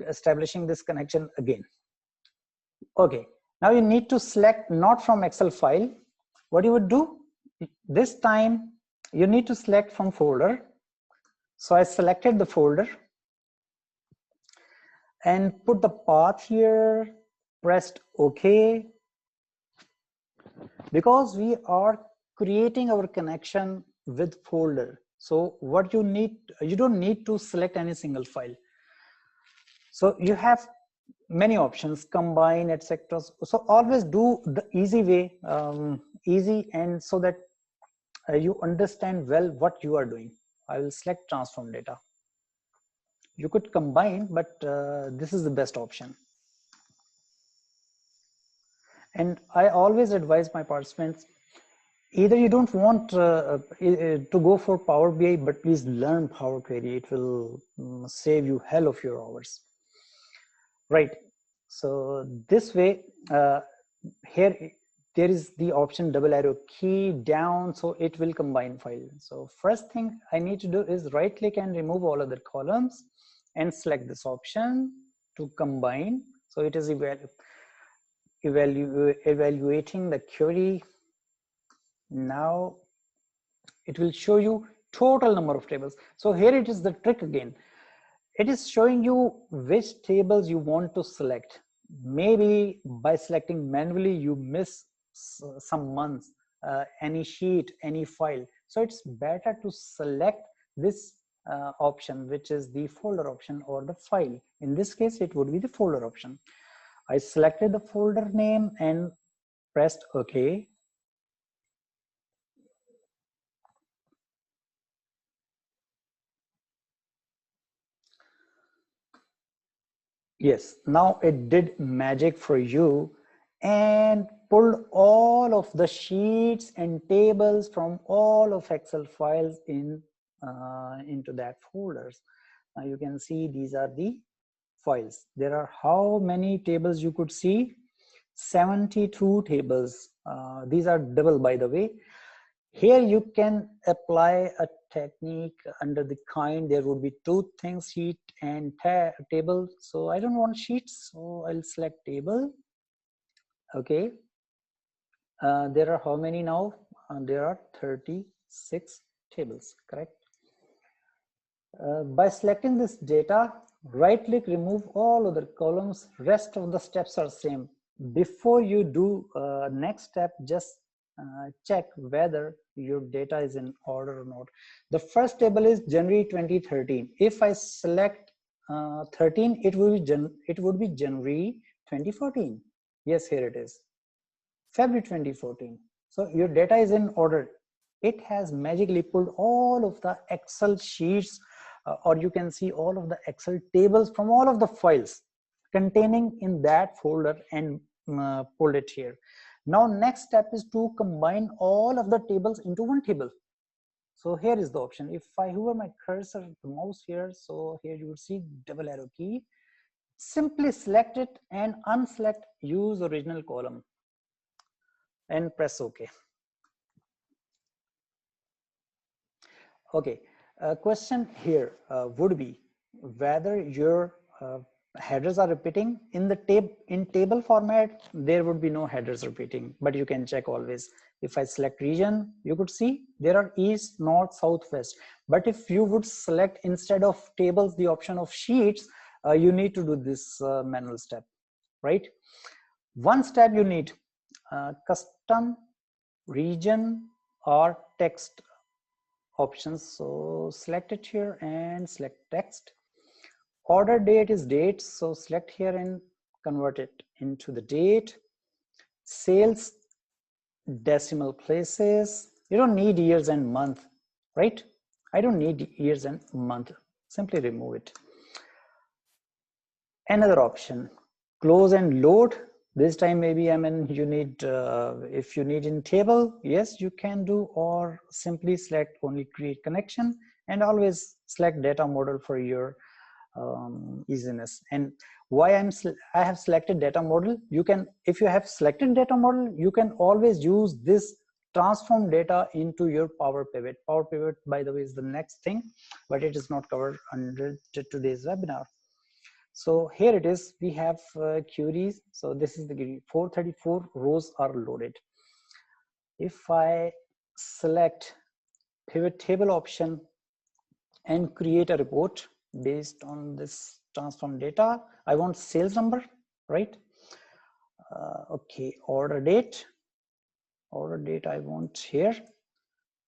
establishing this connection again. Okay. Now you need to select not from Excel file. What you would do this time, you need to select from folder. So I selected the folder and put the path here, pressed OK. Because we are creating our connection with folder. So what you don't need to select any single file. So you have many options, combine, etc. So always do the easy way, easy, and so that you understand well what you are doing. I will select transform data. You could combine, but this is the best option. And I always advise my participants, either you don't want to go for Power BI, but please learn Power Query. It will save you hell of your hours. Right. So this way, here there is the option double arrow key down, so it will combine file. So first thing I need to do is right click and remove all other columns and select this option to combine. So it is evaluating the query. Now it will show you total number of tables. So here it is the trick again. It is showing you which tables you want to select. Maybe by selecting manually, you miss some months. any sheet, any file. So it's better to select this option, which is the folder option or the file. In this case, it would be the folder option. I selected the folder name and pressed OK. Yes, now it did magic for you and pulled all of the sheets and tables from all of Excel files into that folders. Now you can see these are the files. There are how many tables you could see? 72 tables. These are double, by the way. Here you can apply a technique under the kind. There would be two things, sheet and table. So I don't want sheets, so I'll select table. Okay. There are how many now? There are 36 tables, correct? By selecting this data, right click, remove all other columns. Rest of the steps are same. Before you do next step, just check whether your data is in order or not. The first table is January 2013. If I select 13, it would be January 2014. Yes, here it is, February 2014. So your data is in order. It has magically pulled all of the Excel sheets, or you can see all of the Excel tables from all of the files containing in that folder and pulled it here. Now next step is to combine all of the tables into one table. So here is the option. If I hover my cursor, the mouse here, so here you will see double arrow key. Simply select it and unselect use original column and press OK. Okay, a question here would be whether your headers are repeating. In the table format, there would be no headers repeating, but you can check always. If I select region, you could see there are east, north, south, west. But if you would select instead of tables the option of sheets, you need to do this manual step, right? One step you need custom region or text options. So select it here and select text. Order date is date, so select here and convert it into the date. Sales, decimal places. You don't need years and month, right? I don't need years and month. Simply remove it. Another option, close and load. This time maybe you need, if you need in table, yes, you can do, or simply select only create connection and always select data model for your easiness. And why I have selected data model, you can, if you have selected data model, you can always use this transform data into your Power Pivot. Power Pivot, by the way, is the next thing, but it is not covered under today's webinar. So here it is, we have queries. So this is the 434 rows are loaded. If I select pivot table option and create a report based on this transform data, I want sales number, right? Okay, order date I want here.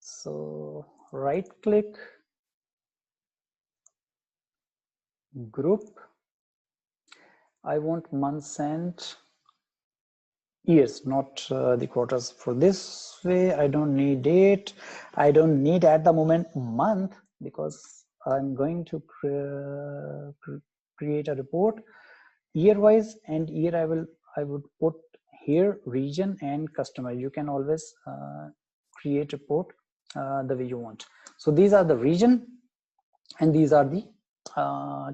So right click, group, I want months and years, not the quarters. For this way, I don't need date. I don't need at the moment month, because I'm going to create a report year wise, and year I would put here region and customer. You can always create report the way you want. So these are the region and these are the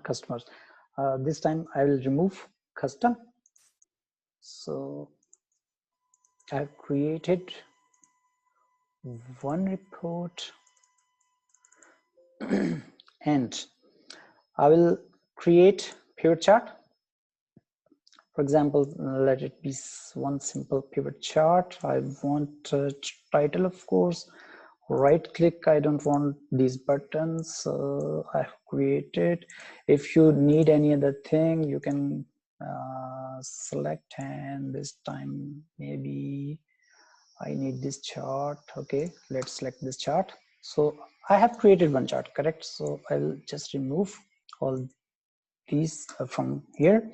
customers. This time I will remove custom. So I've created one report and I will create pivot chart. For example, let it be one simple pivot chart. I want title, of course. Right click, I don't want these buttons. I've created. If you need any other thing, you can select, and this time maybe I need this chart. Okay, let's select this chart. So I have created one chart, correct? So I'll just remove all these from here.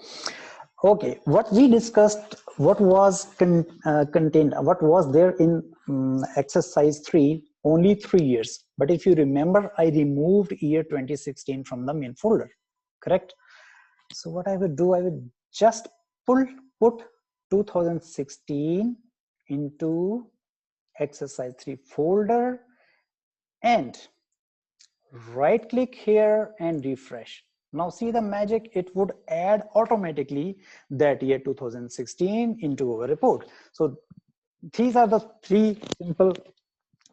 Okay, what we discussed, what was contained, what was there in exercise 3, only 3 years. But if you remember, I removed year 2016 from the main folder, correct? So what I would do, I would just put 2016 into exercise 3 folder and right click here and refresh. Now see the magic, it would add automatically that year 2016 into our report. So these are the 3 simple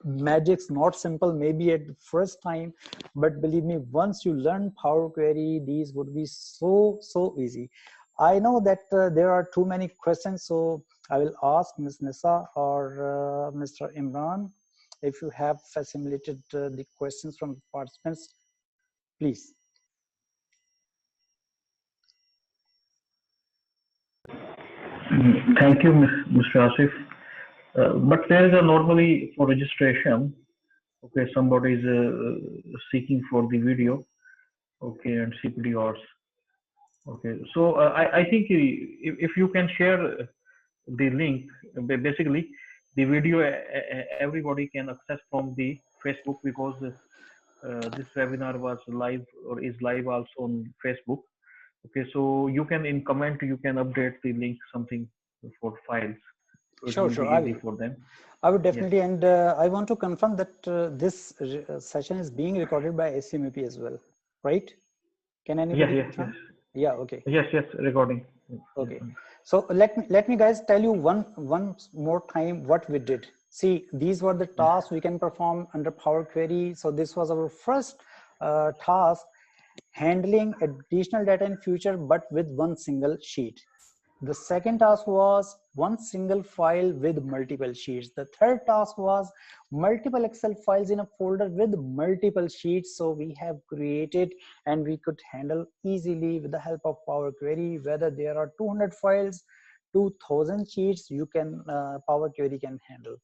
magics, not simple maybe at the first time, but believe me, once you learn Power Query, these would be so easy. I know that there are too many questions, so I will ask Ms. Nisa or Mr. Imran if you have facilitated the questions from participants, please. Thank you, Mr. Asif. But there is a normally for registration. Okay, somebody is seeking for the video. Okay, and CPD hours. Okay, so I think if you can share the link, basically the video everybody can access from the Facebook, because this webinar was live or is live also on Facebook. Okay, so you can in comment you can update the link something for files, so it will be easy for them. I would definitely, yes. And I want to confirm that this session is being recorded by ICMAP as well, right? Can anybody confirm? Yes. Yeah, okay. Yes, recording. Okay, so let me guys tell you one more time what we did. See, these were the tasks we can perform under Power Query. So this was our first task, handling additional data in future, but with one single sheet. The second task was one single file with multiple sheets. The third task was multiple Excel files in a folder with multiple sheets. So we have created and we could handle easily with the help of Power Query, whether there are 200 files, 2000 sheets, you can Power Query can handle,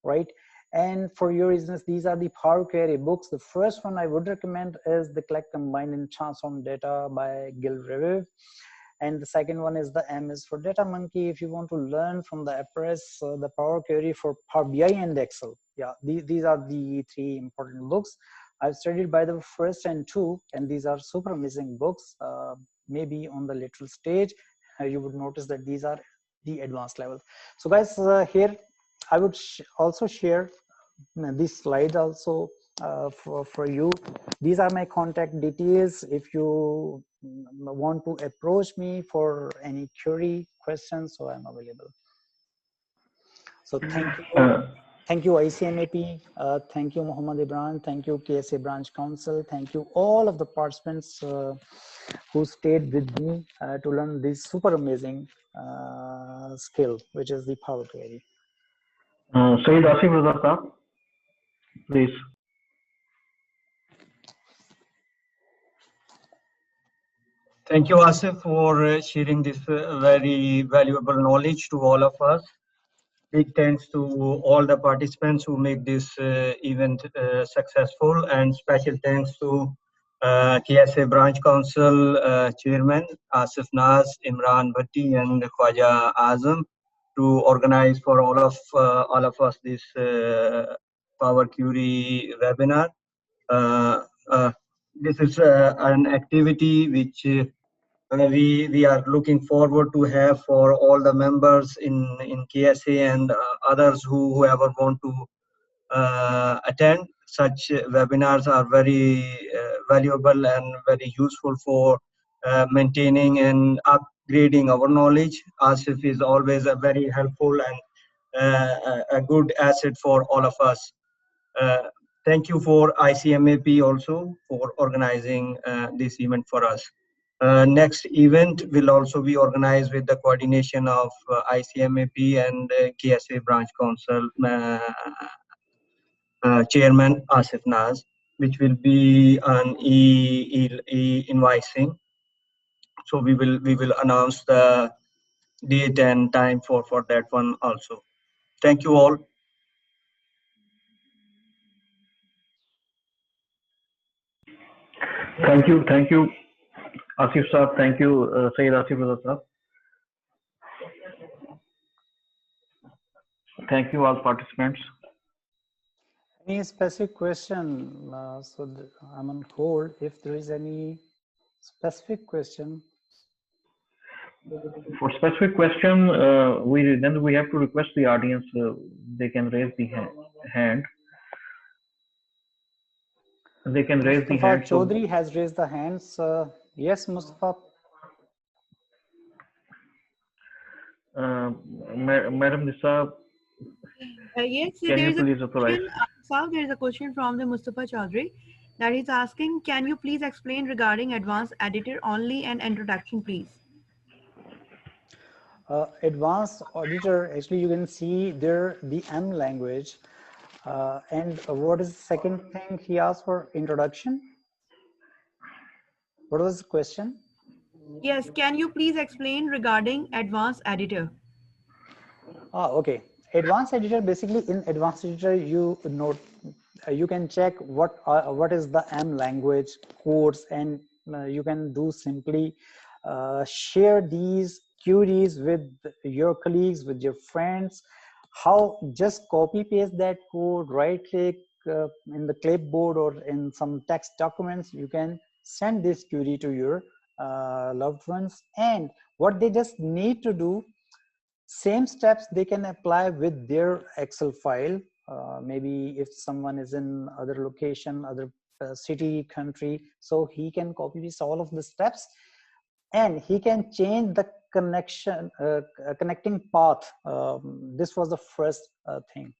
right? And for your business, these are the Power Query books. The first one I would recommend is the Collect, Combine, and Transform Data by Gil Revive. And the second one is the M is for Data Monkey. If you want to learn from the Appress, the Power Query for Power BI and Excel. Yeah, these are the 3 important books. I've studied by the first and 2, and these are super amazing books. Maybe on the lateral stage, you would notice that these are the advanced level. So guys, here I would also share these slides also for you. These are my contact details. If you want to approach me for any query, questions, so I'm available. So thank you ICMAP, thank you Muhammad Ibran, thank you KSA Branch Council, thank you all of the participants who stayed with me to learn this super amazing skill, which is the Power Query. Sayyid Asif Razak, please. Thank you, Asif, for sharing this very valuable knowledge to all of us. Big thanks to all the participants who make this event successful, and special thanks to KSA Branch Council Chairman Asif Naz, Imran Bhatti, and Khwaja Azam to organize for all of us this Power Query webinar. This is an activity which we are looking forward to have for all the members in KSA and others whoever want to attend. Such webinars are very valuable and very useful for maintaining and upgrading our knowledge. Asif is always a very helpful and a good asset for all of us. Thank you for ICMAP also for organizing this event for us. Next event will also be organized with the coordination of ICMAP and KSA Branch Council Chairman Asif Naz, which will be on e-invoicing. So we will announce the date and time for that one also. Thank you all. Thank you, Asif Saab. Thank you, Sayyid Asif Raza Saab. Thank you, all participants. Any specific question? I'm on hold. If there is any specific question. For specific question, we have to request the audience. They can raise the hand. They can raise the Mustafa hand. Chaudhary has raised the hands. Yes, Mustafa. Madam Nisa, Yes, can there you is a please authorize? question. There is a question from the Mustafa Chaudhary that is asking, can you please explain regarding advanced editor only and introduction, please? Advanced auditor, actually you can see there the M language. And what is the second thing he asked for? Introduction. What was the question? Yes, can you please explain regarding advanced editor? Okay. Advanced editor, basically in advanced editor, you can check what is the M language codes, and you can do simply share these queries with your colleagues, with your friends. How just copy paste that code, right click in the clipboard or in some text documents, you can send this query to your loved ones, and what they just need to do, same steps they can apply with their Excel file. Maybe if someone is in other location, other city, country, so he can copy paste all of the steps, and he can change the connecting path. This was the first thing,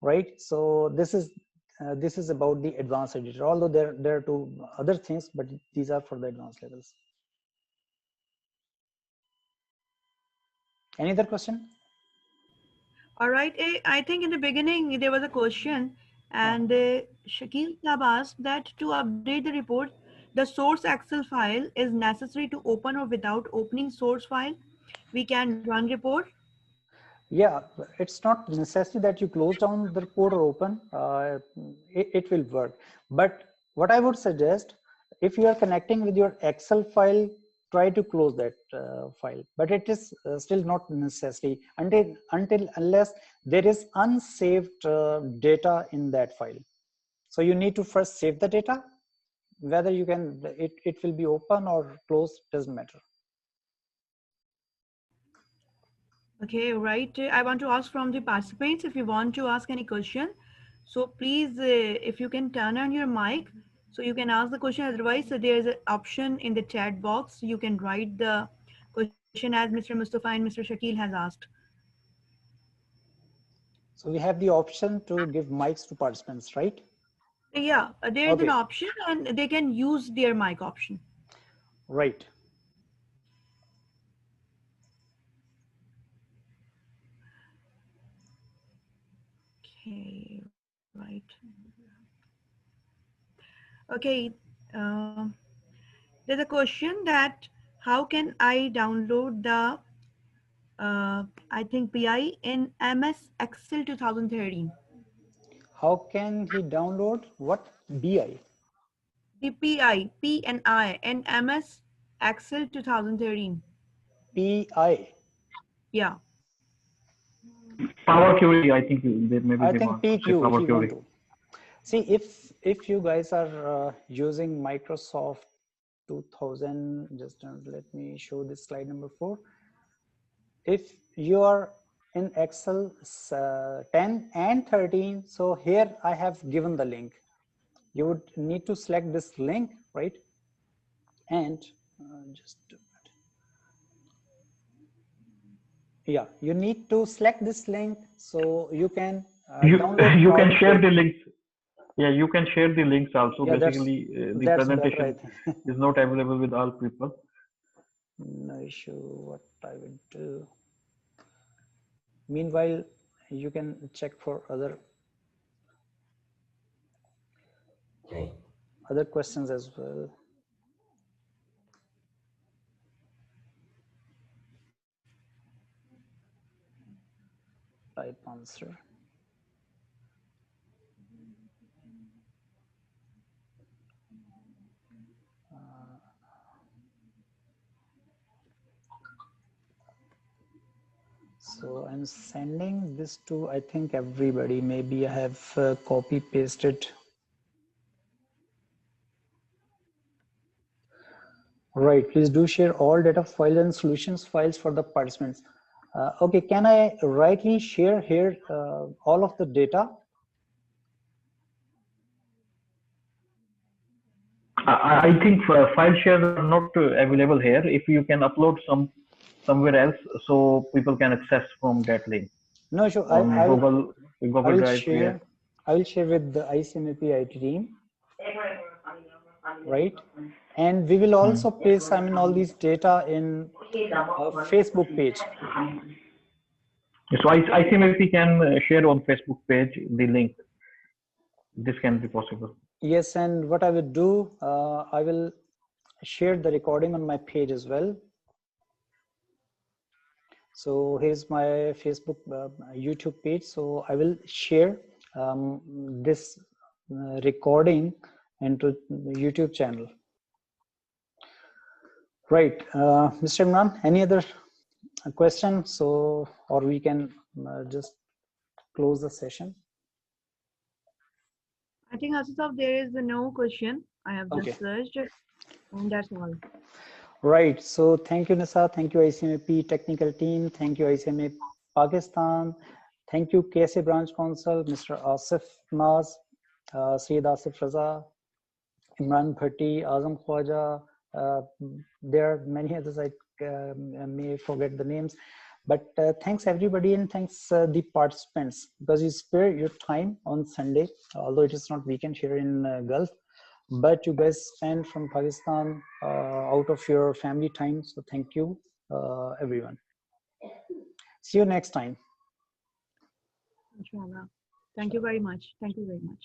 right? So this is about the advanced editor, although there are two other things, but these are for the advanced levels. Any other question? All right, I think in the beginning there was a question, and Shakil Sab asked that to update the report, the source Excel file is necessary to open, or without opening source file, we can run report? Yeah, it's not necessary that you close down the report or open. It will work. But what I would suggest, if you are connecting with your Excel file, try to close that file. But it is still not necessary unless there is unsaved data in that file. So you need to first save the data. Whether you can, it will be open or closed, doesn't matter. Okay, right. I want to ask from the participants, if you want to ask any question, so please, if you can turn on your mic, so you can ask the question. Otherwise, there is an option in the chat box. You can write the question as Mr. Mustafa and Mr. Shakil has asked. So we have the option to give mics to participants, right? Yeah, there is an option, and they can use their mic option. Right. Okay, right. Okay, there's a question that how can I download the I think PI in MS Excel 2013. How can he download what? BI? The PI, P and I in MS Excel 2013. PI? Yeah. Power query, I think maybe I they think want to say PQ power he want query. to. See, if you guys are using Microsoft 2000, just let me show this slide number 4. If you are in Excel 10 and 13, so here I have given the link. You would need to select this link, right? And just a minute. Yeah, you need to select this link so you can download. You can share the links. Yeah, you can share the links also. Yeah, basically, the that's presentation better, I think. is not available with all people. No issue. What I would do. Meanwhile, you can check for other questions as well. Type answer. I'm sending this to, I think, everybody. Maybe I have copy pasted. Right, please do share all data files and solutions files for the participants. Okay, can I rightly share here all of the data? I think file shares are not available here. If you can upload somewhere else, so people can access from that link. No, sure. On I Google Drive. Share. I will share with the ICMAP IT team. Right, and we will also place, I mean, all these data in a Facebook page. So ICMAP can share on Facebook page the link. This can be possible. Yes, and what I will do, I will share the recording on my page as well. So here's my Facebook, YouTube page. So I will share this recording into the YouTube channel. Right, Mr. Imran, any other question? So, or we can just close the session. I think, Asif, there is no question. I have just searched, and that's all. Right. So thank you, Nisa. Thank you, ICMAP technical team. Thank you, ICMA Pakistan. Thank you, KSA Branch Council, Mr. Asif Naz, Syed Asif Raza, Imran Bhatti, Azam Khwaja. There are many others, I may forget the names. But thanks everybody, and thanks the participants, because you spare your time on Sunday, although it is not weekend here in Gulf. But you guys spend from Pakistan out of your family time. So thank you, everyone. See you next time. Inshallah. Thank you very much. Thank you very much.